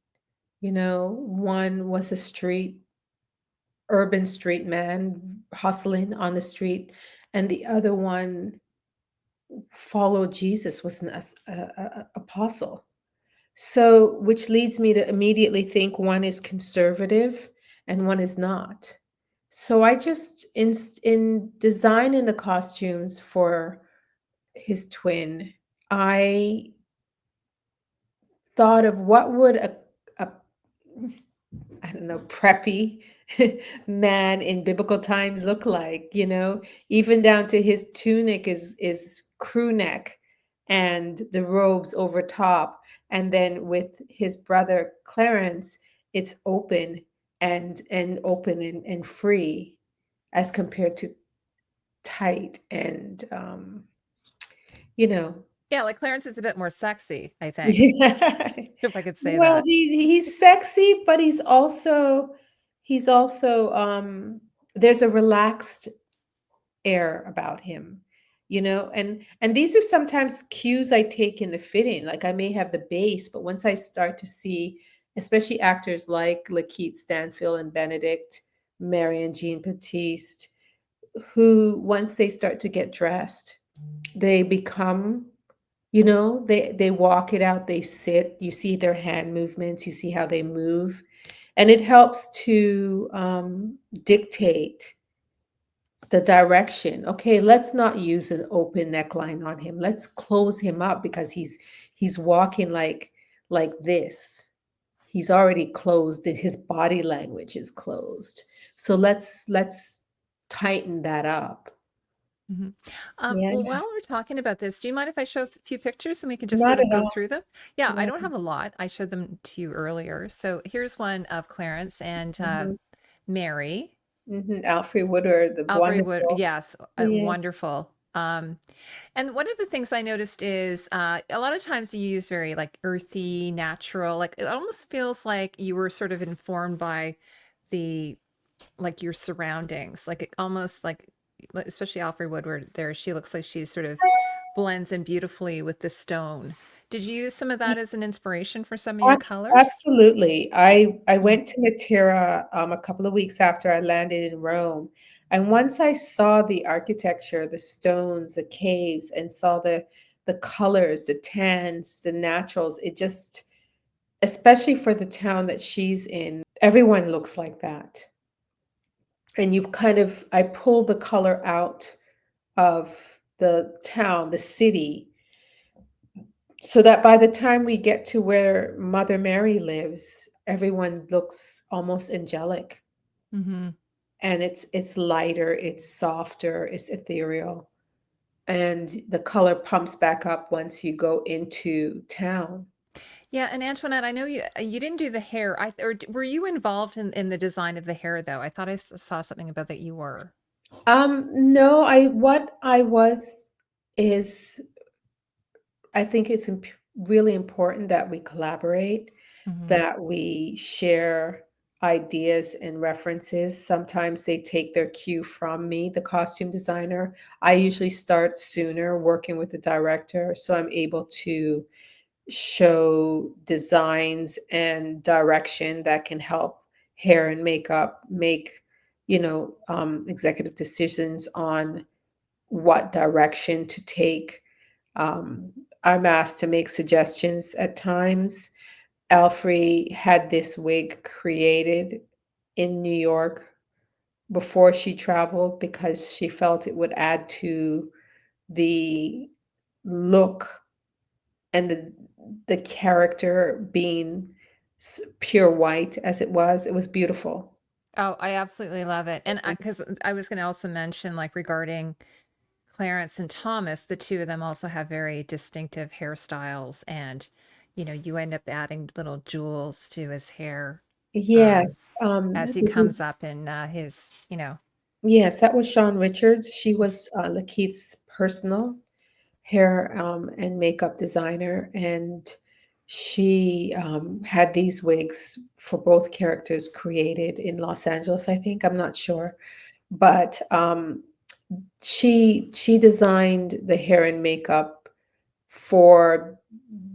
One was a urban street man hustling on the street, and the other one followed Jesus, was an apostle. So, which leads me to immediately think one is conservative and one is not. So I just in designing the costumes for his twin, I thought of what would a I don't know, preppy man in biblical times look like, even down to his tunic is crew neck and the robes over top. And then with his brother Clarence, it's open and open and free as compared to tight and you know Yeah, like Clarence is a bit more sexy, I think, yeah. if I could say Well, that. he's sexy, but he's also there's a relaxed air about him, and these are sometimes cues I take in the fitting. Like I may have the base, but once I start to see, especially actors like LaKeith Stanfield and Benedict, Mary and Jean Baptiste, who once they start to get dressed, they become they walk it out, they sit, you see their hand movements, you see how they move, and it helps to dictate the direction. Okay, let's not use an open neckline on him. Let's close him up because he's walking like this. He's already closed and his body language is closed. So let's tighten that up. Mhm. Yeah, Well, while we're talking about this, do you mind if I show a few pictures and we can just not sort of at go all. through them? Yeah, I Yeah. don't have a lot. I showed them to you earlier. So here's one of Clarence and Mhm, Mary. mhm. Alfre Woodard, the Alfre Wood, wonderful. yes, Yeah. wonderful. And one of the things I noticed is a lot of times you use very like earthy, natural, like it almost feels like you were sort of informed by the like your surroundings, like it almost like especially Alfre Woodward there, she looks like she sort of blends in beautifully with the stone. Did you use some of that as an inspiration for some of your colors? Absolutely. I Mm, went to Matera, a couple of weeks after I landed in Rome, and once I saw the architecture, the stones, the caves, and saw the colors, the tans, the naturals, it just especially for the town that she's in, everyone looks like that. And I pulled the color out of the town, the city, so that by the time we get to where Mother Mary lives, everyone looks almost angelic. mhm. And it's lighter, it's softer, it's ethereal. And the color pumps back up once you go into town. Yeah, and Antoinette, I know you didn't do the hair. Were you involved in the design of the hair though? I thought saw something about that you were. No, what I was is I think it's really important that we collaborate, Hmm. that we share ideas and references. Sometimes they take their cue from me, the costume designer. I usually start sooner working with the director, so I'm able to show designs and direction that can help hair and makeup make, executive decisions on what direction to take. um, I'm asked to make suggestions at times. Alfre had this wig created in New York before she traveled because she felt it would add to the look and the character being pure white as it was beautiful. Oh, I absolutely love it. And because I was going to also mention, like, regarding Clarence and Thomas, the two of them also have very distinctive hairstyles, and you end up adding little jewels to his hair um, Yes, as he this comes was up in his. yes, that was Shawn Richards. She was LaKeith's personal hair and makeup designer, and she had these wigs for both characters created in Los Angeles, I think. I'm not sure, but she designed the hair and makeup for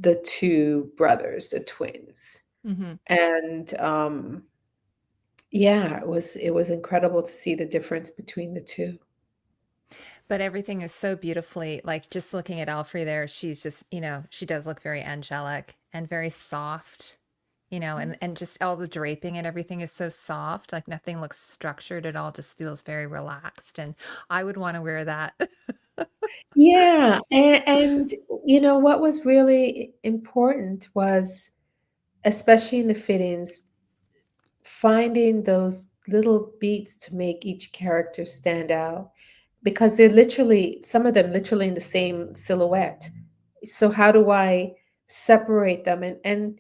the two brothers, the twins, Hmm. and yeah, it was incredible to see the difference between the two. But everything is so beautifully, like, just looking at Alfre there, she's just, she does look very angelic and very soft, and just all the draping and everything is so soft, like nothing looks structured at all, just feels very relaxed. And I would want to wear that. Yeah, and what was really important was, especially in the fittings, finding those little beats to make each character stand out because they're literally, some of them literally in the same silhouette. So how do I separate them? And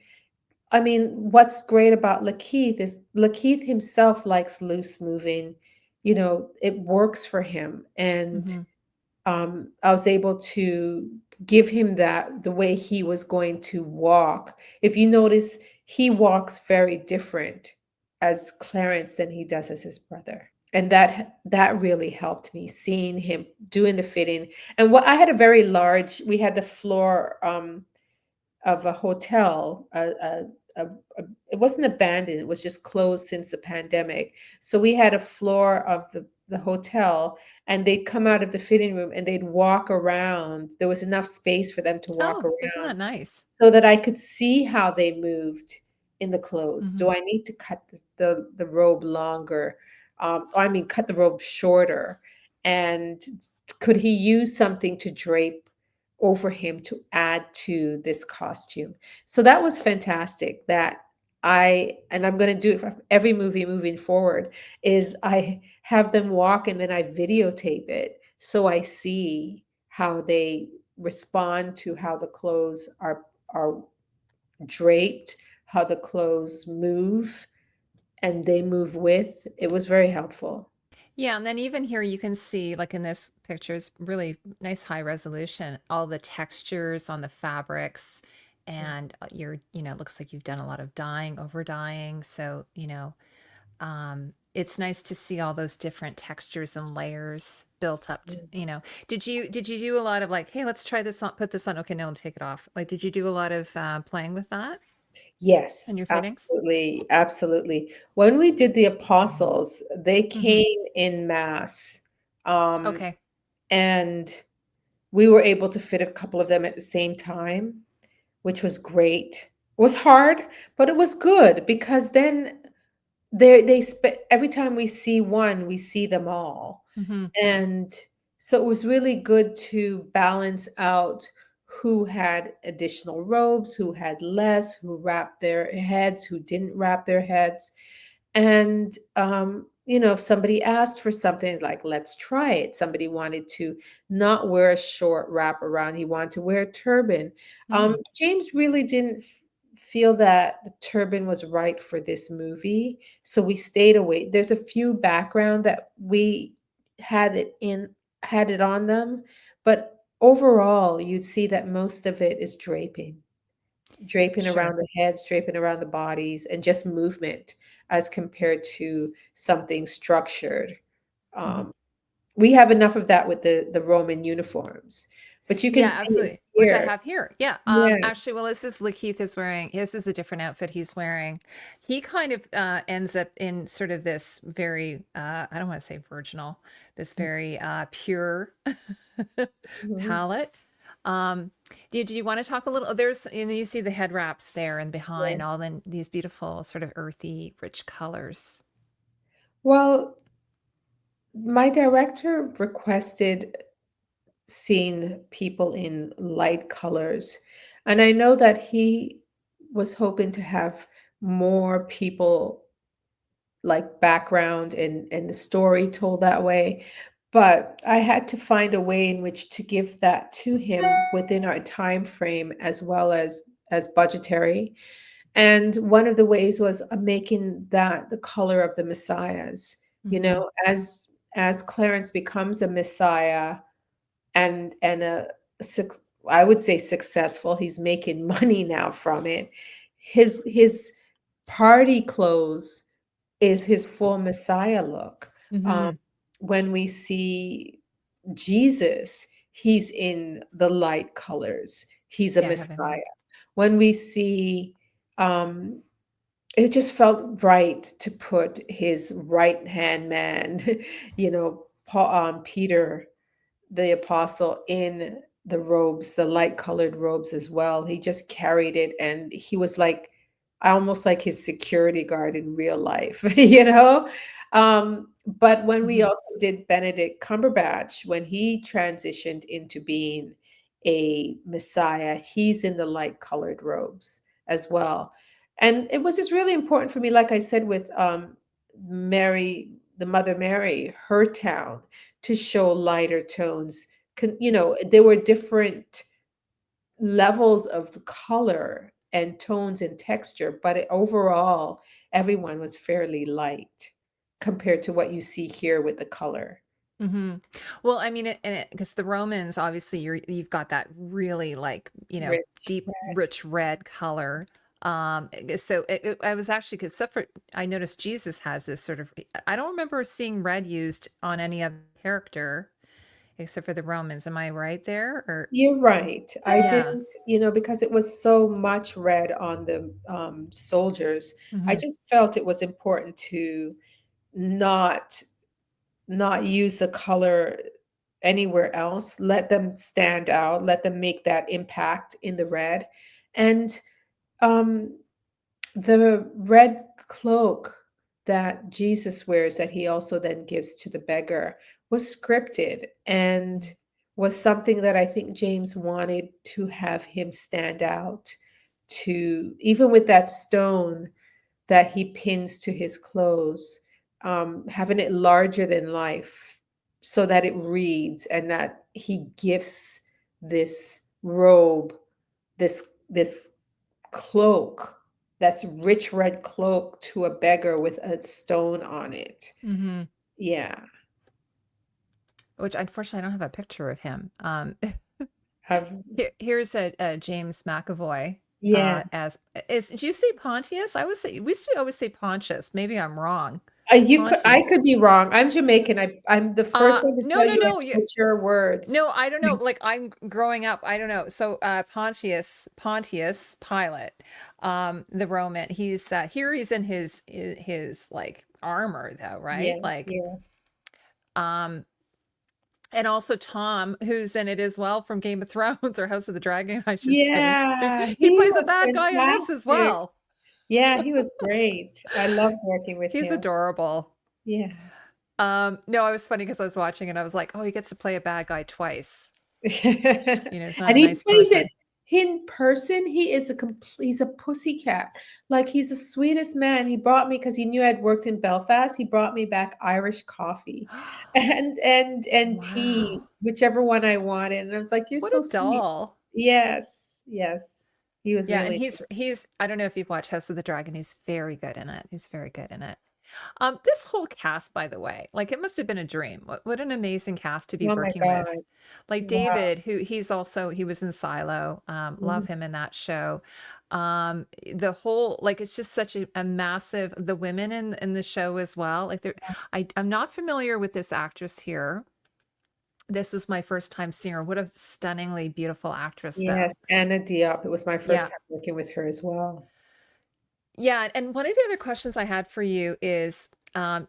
I mean, what's great about LaKeith is LaKeith himself likes loose moving. It works for him, and Hmm. I was able to give him that the way he was going to walk. If you notice, he walks very different as Clarence than he does as his brother. And that really helped me seeing him doing the fitting. And what I had a very large, we had the floor of a hotel. A, it wasn't abandoned; it was just closed since the pandemic. So we had a floor of the hotel, and they'd come out of the fitting room and they'd walk around. There was enough space for them to walk Oh, isn't that around nice? so that I could see how they moved in the clothes. Hmm. Do I need to cut the robe longer? Or I mean, cut the robe shorter? And could he use something to drape over him to add to this costume? So that was fantastic. And I'm going to do it for every movie moving forward, is I have them walk and then I videotape it so I see how they respond to how the clothes are draped, how the clothes move, and they move with. It was very helpful. Yeah, and then even here you can see, like in this picture, it's really nice high resolution, all the textures on the fabrics, and it looks like you've done a lot of dyeing, over dyeing. So, it's nice to see all those different textures and layers built up to, Mm. did you do a lot of, like, hey, let's try this on, put this on, okay, no, take it off. Like, did you do a lot of playing with that in Yes, your fittings? absolutely, absolutely. When we did the apostles, they Hmm. came in mass, um, Okay. and we were able to fit a couple of them at the same time, which was great. It was hard, but it was good because then every time we see one, we see them all. Hmm. And so it was really good to balance out who had additional robes, who had less, who wrapped their heads, who didn't wrap their heads. And, if somebody asked for something like, let's try it, somebody wanted to not wear a short wrap around, he wanted to wear a turban. Mm. James really didn't feel that the turban was right for this movie. So we stayed away. There's a few background that we had it in, had it on them, but overall, you'd see that most of it is draping Sure. around the heads, draping around the bodies, and just movement as compared to something structured. Mhm. Um, we have enough of that with the Roman uniforms, but you can Yeah, see it absolutely. Which I here. have here. Yeah. Yeah. Actually, well, this is LaKeith is wearing. This is a different outfit he's wearing. He kind of ends up in sort of this very, I don't want to say virginal, this very pure Mhm. palette. Um, did you want to talk a little? There's, you see the head wraps there and Yeah. behind all these beautiful sort of earthy, rich colors. Well, my director requested seeing people in light colors. And I know that he was hoping to have more people like background and the story told that way. But I had to find a way in which to give that to him within our time frame as well as budgetary. And one of the ways was making that the color of the messiahs. You Mm-hmm. know, as Clarence becomes a messiah and I would say successful, he's making money now from it. His party clothes is his full Messiah look. Um, Mm-hmm. when we see Jesus, he's in the light colors. He's a Yeah, Messiah. heavenly. When we see, um, it just felt right to put his right hand man, Peter, the apostle, in the robes, the light colored robes as well. He just carried it and he was like almost like his security guard in real life, you know? But when we Mm-hmm. also did Benedict Cumberbatch, when he transitioned into being a Messiah, he's in the light colored robes as well. And it was just really important for me, like I said, with Mary, the Mother Mary, her town, to show lighter tones. There were different levels of the color and tones and texture, but overall, everyone was fairly light compared to what you see here with the color. Mm-hmm. Well, I mean, because the Romans, obviously, you've got that really like, Rich. deep, rich red color. I was actually, except for, I noticed Jesus has this sort of, I don't remember seeing red used on any other character except for the Romans. Am I right there? Or, You're right. I yeah. didn't, because it was so much red on the soldiers. I Mm-hmm. just felt it was important to not not use the color anywhere else. Let them stand out. Let them make that impact in the red. And um, the red cloak that Jesus wears, that he also then gives to the beggar, was scripted and was something that I think James wanted to have him stand out to, even with that stone that he pins to his clothes, having it larger than life so that it reads and that he gifts this robe, this cloak, that's rich red cloak to a beggar with a stone on it. Mm-hmm. Yeah. Which unfortunately I don't have a picture of him. I've, Here's a James McAvoy. yeah. As is, do you say Pontius? I always say we used to always say Pontius. Maybe I'm wrong. I Pontius. could be wrong. I'm Jamaican. I'm the first one to No, tell no, you I no. butcher words. No, I don't know. Like I'm growing up, I don't know. So Pontius Pilate, the Roman. He's here. He's in his like armor though, right? Yeah, Like yeah. um. And also Tom, who's in it as well from Game of Thrones or House of the Dragon, I should say. Yeah, He he plays a was bad guy in this as fantastic. well. Yeah, he was great. I loved working with He's him. adorable. Yeah. No, I was funny because I was watching and I was like, oh, he gets to play a bad guy twice. He's not And a he nice plays it person. in person. He's a pussycat. Like he's the sweetest man. He brought me because he knew I'd worked in Belfast. He brought me back Irish coffee and tea, Wow. whichever one I wanted. And I was like, "You're What a so sweet." doll. Yes, yes. He was Yeah, and really he's I don't know if you've watched House of the Dragon. He's very good in it. He's very good in it. This whole cast, by the way, like it must have been a dream. What an amazing cast to be oh my working with. God. Like Wow. David, who he was in Silo. Love Mhm. him in that show. The whole like it's just such a massive the women in the show as well. Like I'm not familiar with this actress here. This was my first time seeing her. What a stunningly beautiful actress, though. Yes, Anna Diop. It was my first Yeah. time working with her as well. Yeah, and one of the other questions I had for you is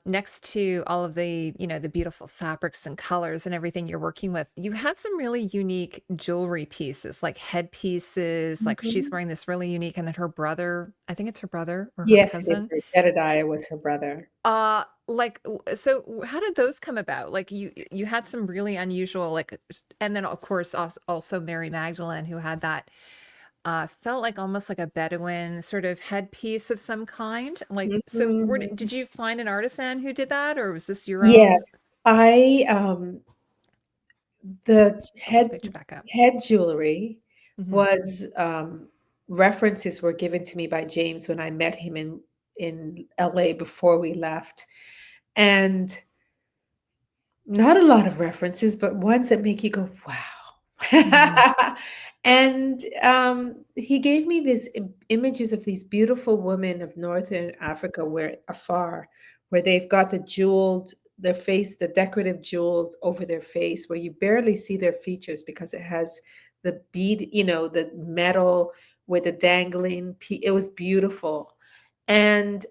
next to all of the, the beautiful fabrics and colors and everything you're working with, you had some really unique jewelry pieces, like headpieces, like she's Mhm. wearing this really unique, and then her brother, I think it's her brother or her Yes, it is cousin. her. Jedediah was her brother. So how did those come about? Like you had some really unusual, like, and then of course also Mary Magdalene who had that. felt like almost like a Bedouin sort of headpiece of some kind. Like, so Mhm. did you find an artisan who did that, or was this your own? Yes, I the I'll put the picture back up. head jewelry Hmm. was references were given to me by James when I met him in LA before we left. And not a lot of references, but ones that make you go, Hmm. wow. And he gave me these images of these beautiful women of Northern Africa, where afar, where they've got their face, the decorative jewels over their face, where you barely see their features because it has the bead, the metal with the dangling. It was beautiful. And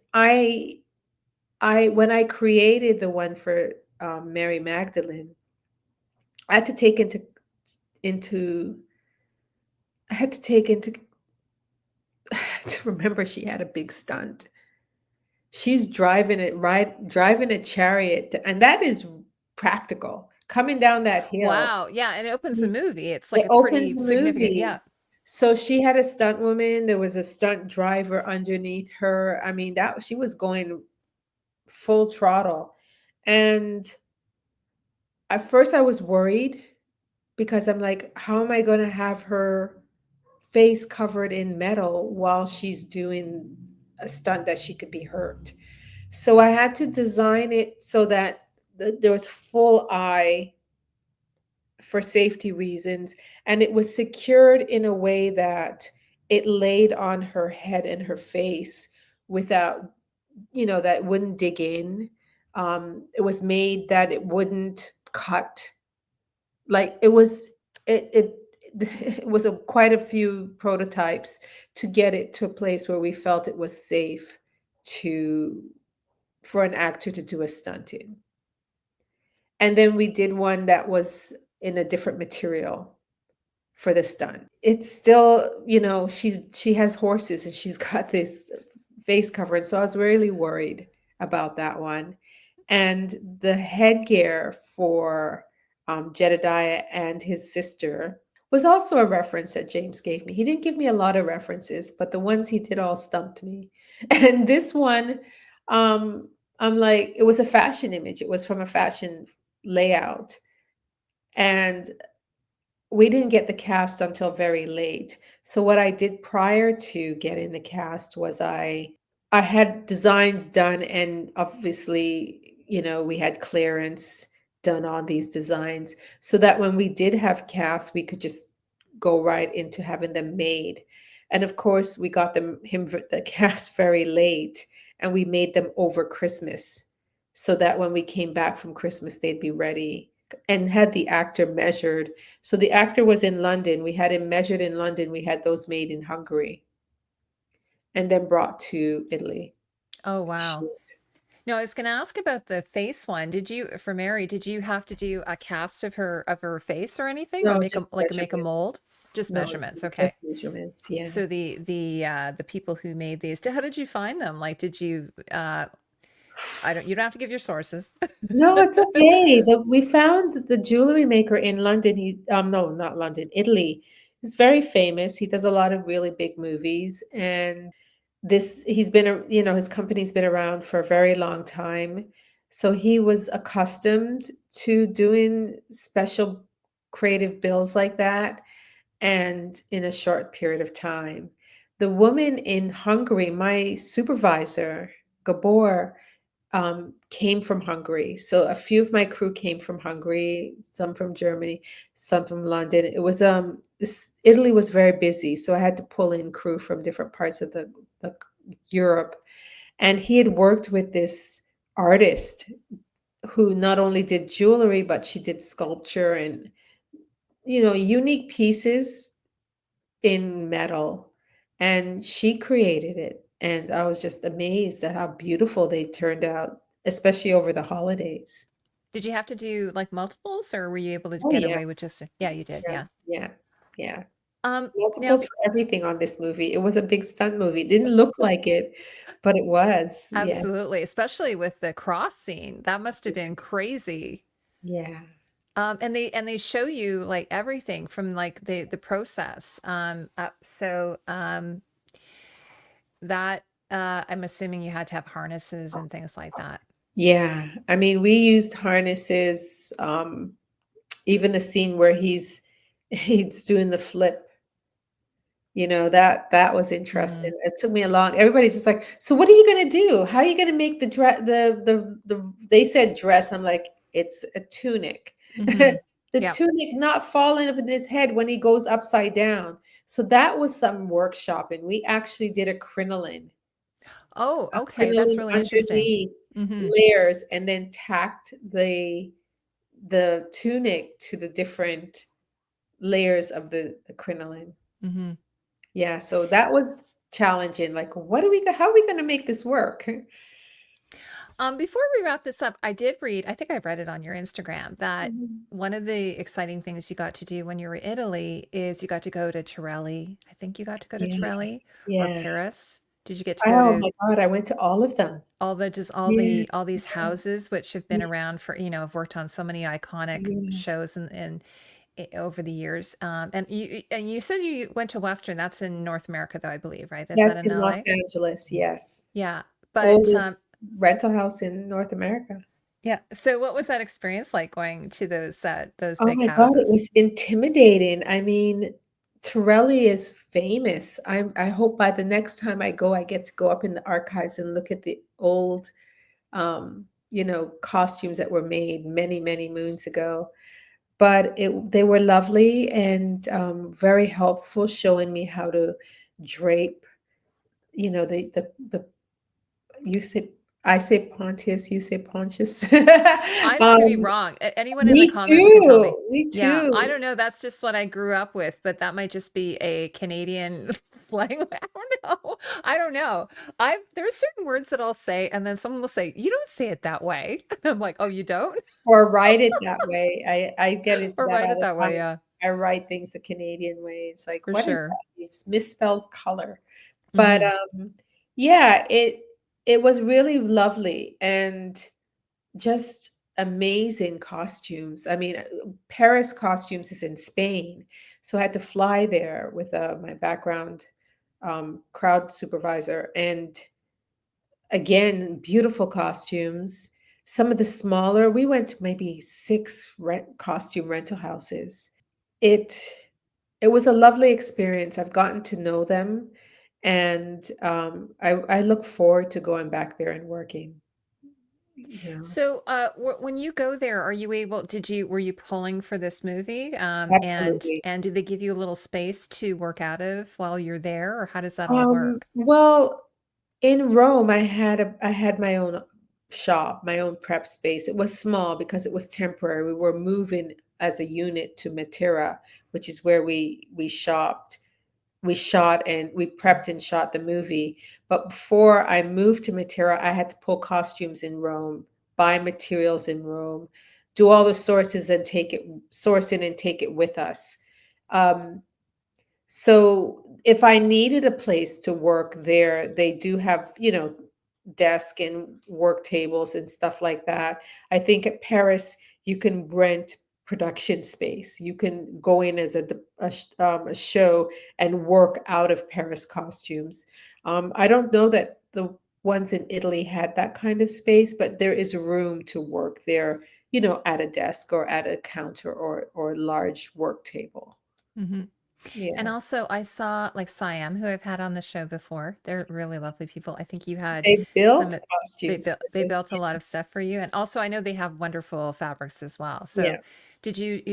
when I created the one for Mary Magdalene, I had to take into I had to take into to remember she had a big stunt. She's driving a chariot, and that is practical. Coming down that hill, Wow. Yeah. And it opens the it movie. It's like it a opens pretty the significant. movie. Yeah. So she had a stunt woman. There was a stunt driver underneath her. I mean, that she was going full throttle, and at first I was worried because I'm like, how am I going to have her face covered in metal while she's doing a stunt that she could be hurt? So I had to design it so that there was full eye for safety reasons, and it was secured in a way that it laid on her head and her face without, that wouldn't dig in. It was made that it wouldn't cut. Like it it was quite a few prototypes to get it to a place where we felt it was safe to for an actor to do a stunt in. And then we did one that was in a different material for the stunt. It's still, she has horses and she's got this face cover, and so I was really worried about that one. And the headgear for Jedediah and his sister was also a reference that James gave me. He didn't give me a lot of references, but the ones he did all stumped me. And this one, I'm like, it was a fashion image. It was from a fashion layout. And we didn't get the cast until very late. So what I did prior to getting the cast was I had designs done, and obviously, we had clearance done on these designs so that when we did have cast, we could just go right into having them made. And of course, we got the cast very late, and we made them over Christmas so that when we came back from Christmas, they'd be ready, and had the actor measured. So the actor was in London. We had him measured in London. We had those made in Hungary and then brought to Italy. Oh, wow. Shoot. No, I was going to ask about the face one. For Mary, did you have to do a cast of her face or anything, or No, make a just like make a measurements. mold? Just No, measurements. Okay. just measurements. Yeah. So the people who made these, how did you find them? Like, did you you don't have to give your sources. No, it's okay. We found the jewelry maker in London. No, not London, Italy. He's very famous. He does a lot of really big movies, and his company's been around for a very long time. So he was accustomed to doing special creative bills like that, and in a short period of time. The woman in Hungary, my supervisor, Gabor, came from Hungary. So a few of my crew came from Hungary, some from Germany, some from London. Italy was very busy, so I had to pull in crew from different parts of the Europe. And he had worked with this artist who not only did jewelry, but she did sculpture and unique pieces in metal. And she created it. And I was just amazed at how beautiful they turned out, especially over the holidays. Did you have to do like multiples, or were you able to Oh, get yeah. away with yeah, you did. Yeah. Yeah. Yeah. Yeah. Now, Multiples for everything on this movie. It was a big stunt movie. It didn't look like it, but it was. Yeah. absolutely, especially with the cross scene, that must have been crazy. Yeah. And they show you like everything from like the process. That I'm assuming you had to have harnesses and things like that. Yeah, I mean, we used harnesses, even the scene where he's doing the flip, that was interesting. Mm, It took me a long everybody's just like, "So what are you gonna do? How are you gonna make the dress? The" they said dress, I'm like, "It's a tunic." mm-hmm. The Yep. tunic not falling in his head when he goes upside down. So that was some workshopping. We actually did Oh, a okay. That's crinoline really interesting. underneath Mm-hmm. layers and then tacked the tunic to the different layers of the crinoline. Mm-hmm. Yeah, so that was challenging. Like, how are we gonna make this work? Before we wrap this up, I did read, I think I read it on your Instagram, that Mhm. one of the exciting things you got to do when you were in Italy is you got to go to Torelli. I think you got to go to Yeah, Torelli or yeah. Paris. Did you get to go Oh to my god, I went to all of them. all the just Yeah, all these houses which have been yeah, around for, have worked on so many iconic yeah. shows and over the years. And you said you went to Western. That's in North America, though, I believe, right? Is that That's in in Los LA? Angeles, yes. Yeah. But Oldest rental house in North America. yeah. So what was that experience like going to those Oh big my god, it houses? was intimidating. I mean, Torelli is famous. I hope by the next time I go, I get to go up in the archives and look at the old, costumes that were made many, many moons ago. But they were lovely and very helpful, showing me how to drape. The you say I say Pontius, you say Pontius. I could be um, wrong. Anyone in the Me comments can tell me. too. Me Yeah, I too. don't know. That's just what I grew up with, but that might just be a Canadian slang. I don't know. I don't know. There's certain words that I'll say, and then someone will say, "You don't say it that way." And I'm like, "Oh, you don't?" Or write it that way. I get into Or that write all it the that way. time. Yeah, I write things the Canadian way. It's like, for what is sure. that? You've misspelled color. But, Hmm. yeah, it was really lovely and just amazing costumes. I mean, Paris costumes is in Spain, so I had to fly there with, my background, crowd supervisor, and again, beautiful costumes. Some of the smaller we went to maybe 6 costume rental houses. It it was a lovely experience. I've gotten to know them, and, I look forward to going back there and working, you know? So, when you go there, are you able? Were you pulling for this movie? And Absolutely. and do they give you a little space to work out of while you're there, or how does that all work? Well, in Rome, I had my own shop, my own prep space. It was small because it was temporary. We were moving as a unit to Matera, which is where we shopped. We shot and we prepped and shot the movie. But before I moved to Matera, I had to pull costumes in Rome, buy materials in Rome, do all the sourcing and take it with us. Um, so if I needed a place to work there, they do have, desk and work tables and stuff like that. I think at Paris, you can rent production space. You can go in as a show and work out of Paris costumes. I don't know that the ones in Italy had that kind of space, but there is room to work there, at a desk or at a counter or large work table. Hmm. And Yeah. also, I saw like Siam, who I've had on the show before. They're really lovely people. I think you had They some. built costumes for They this. built a lot of stuff for you, and also I know they have wonderful fabrics as well. Yeah. So, did you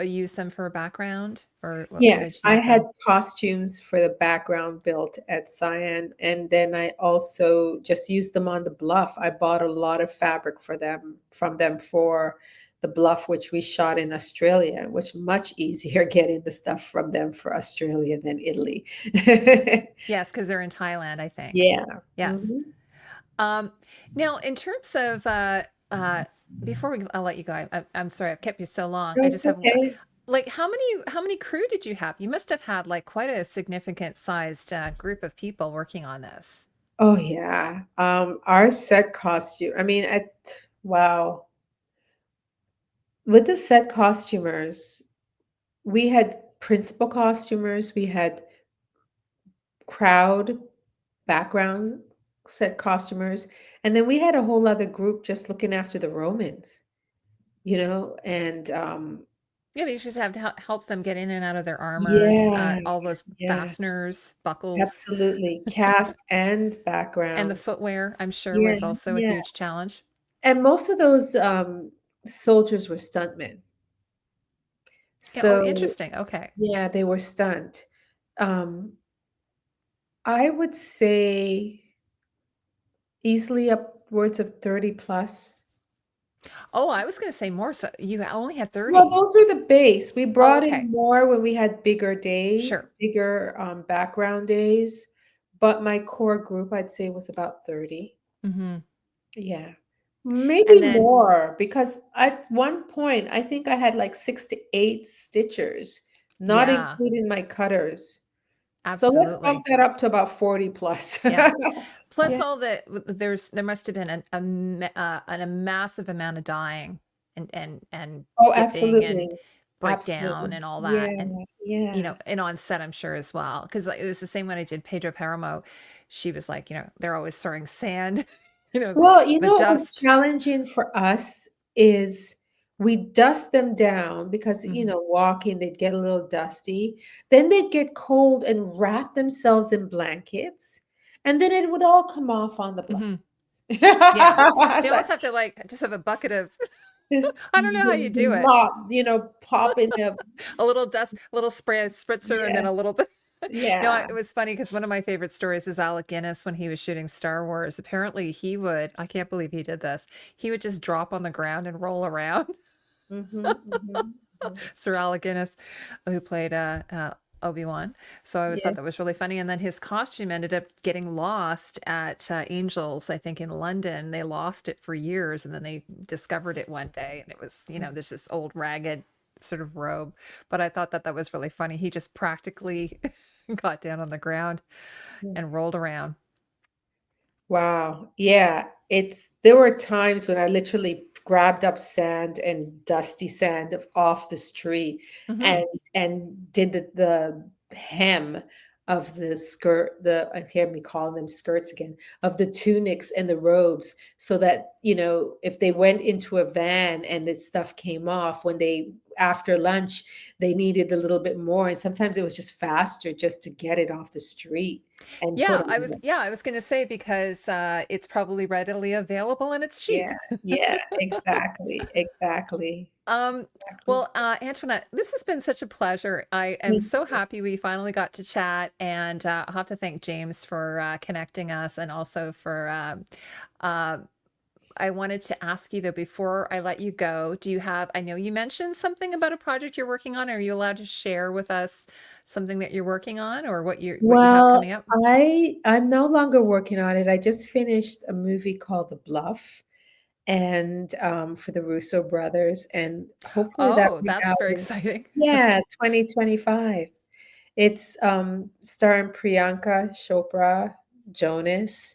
use them for a background, or what Yes, did you I use had them? costumes for the background built at Cyan, and then I also just used them on the bluff. I bought a lot of fabric from them for the bluff, which we shot in Australia, which much easier getting the stuff from them for Australia than Italy. Yes, because they're in Thailand, I think. Yeah. Yes. Mhm. Um, Now, in terms of before I'll let you go. I'm sorry I've kept you so long. I That's just have okay. like how many crew did you have? You must have had like quite a significant sized group of people working on this. Oh, yeah. Our set costume, I mean, wow. with the set costumers, we had principal costumers, we had crowd background set costumers, and then we had a whole other group just looking after the Romans, and Yeah, but you just have to help them get in and out of their armors, yeah, all those yeah, fasteners, buckles, absolutely. Cast and and the background. footwear, I'm sure, Yeah, was also a yeah. huge challenge. And most of those soldiers were stuntmen. Yeah, oh, So interesting. Okay. yeah, they were stunt. Um, I would say easily upwards of 30 plus. Oh, I was going to say more. So you only had Well, 30. those were the base. We Oh, brought okay. in more when we had bigger Sure. days, bigger background days. But my core group, I'd say, was about 30. Hmm. Yeah. And Maybe then, more because at one point, I think I had like 6 to 8 stitchers, not yeah, including my cutters. So let's bump absolutely. that up to about 40 plus. Yeah. Plus Yeah. all the there must have been a massive amount of dyeing and Oh, dipping and absolutely. breakdown Absolutely. and all Yeah. that. And Yeah. and on set, I'm sure as well. Because it was the same when I did Pedro Paramo. She was like, they're always throwing sand, Well, the what was dust. challenging for us is we dust them down because, Hmm. walking, they'd get a little dusty. Then they'd get cold and wrap themselves in blankets, and then it would all come off on the Hmm. blankets. Yeah. So you So almost have to like just have a bucket of, the I don't know how you do it. mop, pop in the A little dust, a little spray spritzer, and then yeah, a little bit. No, yeah. it was funny because one of my favorite stories is Alec Guinness when he was shooting Star Wars. Apparently, he would, I can't believe he did this. He would just drop on the ground and roll around. Mhm, mhm, mhm. Sir Alec Guinness, who played Obi-Wan. So I always thought Yeah. that was really funny. And then his costume ended up getting lost at Angels, I think in London. They lost it for years and then they discovered it one day. And it was, there's this old ragged sort of robe. But I thought that that was really funny. He just practically got down on the ground and rolled around. Wow. Yeah, there were times when I literally grabbed up sand and dusty sand off the street Hmm. and did the hem of the skirt, I hear me calling them skirts again, of the tunics and the robes so that, if they went into a van and this stuff came off when they after lunch, they needed a little bit more. And sometimes it was just faster just to get it off the street and put on. Yeah, I was going to say because it's probably readily available and it's cheap. Yeah, yeah, exactly, exactly, Um, exactly. well, Antoinette, this has been such a pleasure. I am Me so happy we finally got to chat, and I'll have to thank Jeymes for connecting us, and also for. Uh, I wanted to ask you though before I let you go. Do you have? I know you mentioned something about a project you're working on. Are you allowed to share with us something that you're working on, or what you have Well, coming up? I'm no longer working on it. I just finished a movie called The Bluff and, for the Russo brothers, and hopefully that will Oh, be that's out very in exciting. yeah, 2025. It's, starring Priyanka Chopra Jonas,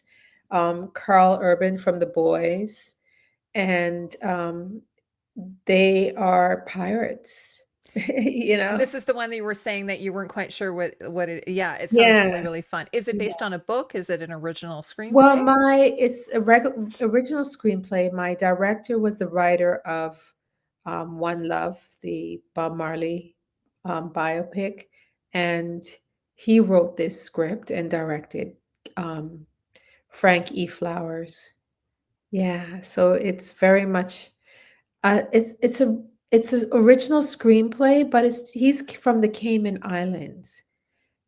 Carl Urban from The Boys, and, they are pirates, you know? This is the one that you were saying that you weren't quite sure what it. Yeah, it sounds Yeah, really really fun. Is it yeah. based on a book? Is it an original Well, screenplay? it's a original screenplay. My director was the writer of, One Love, the Bob Marley, biopic, and he wrote this script and directed, um, Frank E. Flowers. Yeah, so it's very much, it's an original screenplay, but he's from the Cayman Islands.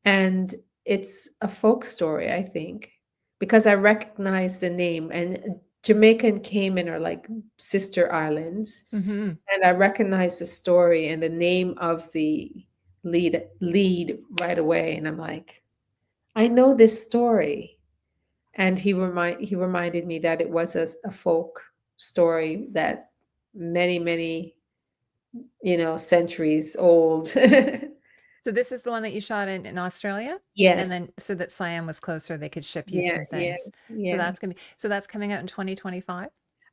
And it's a folk story, I think, because I recognize the name. And Jamaica and Cayman are like sister islands, Hmm. and I recognize the story and the name of the lead right away. And I'm like, I know this story. And he reminded me that it was a folk story that many, centuries old. So this is the one that you shot in Australia? And Yes. then so that Siam was closer, they could ship you Yeah, some yeah, things. So yeah. that's coming out in 2025?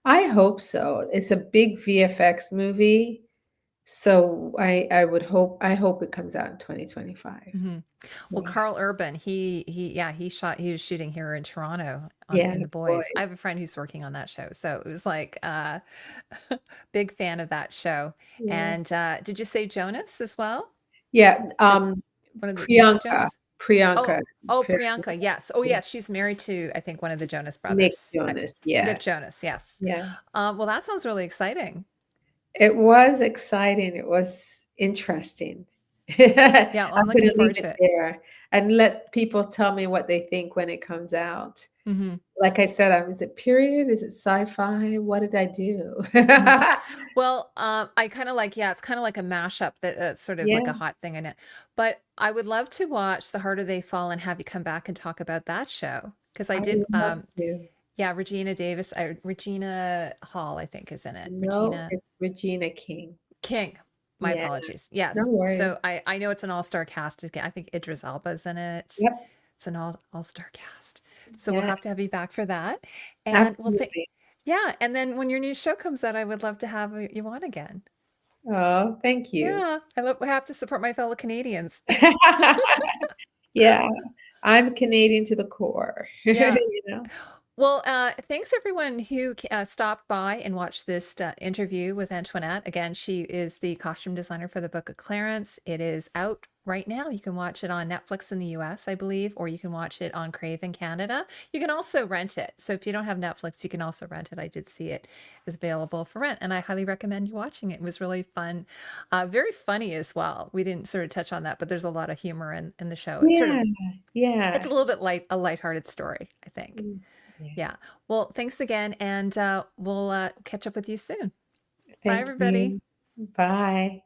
I hope so. It's a big VFX movie, so I hope it comes out in 2025. Hmm. Well, Yeah. Carl Urban, he was shooting here in Toronto on Yeah, in The boy. Boys. I have a friend who's working on that show, so it was like big fan of that show. Yeah. And did you say Jonas as well? Yeah, The one of the Nick Priyanka. Jonas? Priyanka. Oh, Priyanka Priyanka. Yes. Oh, yeah. yes. She's married to, I think, one of the Jonas Nick brothers. Jonas, Nick yes. Jonas. Yes. Yeah. Well, that sounds really exciting. It was exciting, it was interesting. Yeah. Well, I'm I'm looking gonna leave forward it to it. there and let people tell me what they think when it comes out. Hmm. Like I said, is it period? Is it sci-fi? What did I do? Hmm. Well, I kind of like, yeah, it's kind of like a mashup that's sort of like a Yeah, hot thing in it. But I would love to watch The Harder They Fall and have you come back and talk about that show. Because I I did, would love to. yeah, Regina Hall, I think, is in it. No, Regina it's Regina King. King. My Yeah, apologies. no Yes. worries. So I know it's an all-star cast again. I think Idris Elba's in it. Yep, It's an all-star cast. So we'll yeah, have to have you back for that. And we'll think, absolutely. yeah. And then when your new show comes out, I would love to have you on again. Oh, thank you. Yeah. I have to support my fellow Canadians. Yeah, I'm Canadian to the core, Yeah. you know? Well, thanks everyone who stopped by and watched this interview with Antoinette. Again, she is the costume designer for the Book of Clarence. It is out right now. You can watch it on Netflix in the US, I believe, or you can watch it on Crave in Canada. You can also rent it. So if you don't have Netflix, you can also rent it. I did see it is available for rent, and I highly recommend you watching it. It was really fun, very funny as well. We didn't sort of touch on that, but there's a lot of humor in the show. Yeah, It's yeah. a little bit a lighthearted story, I think. Mm, yeah. Yeah. Well, thanks again, and we'll catch up with you soon. Bye, Thank everybody. you. Bye.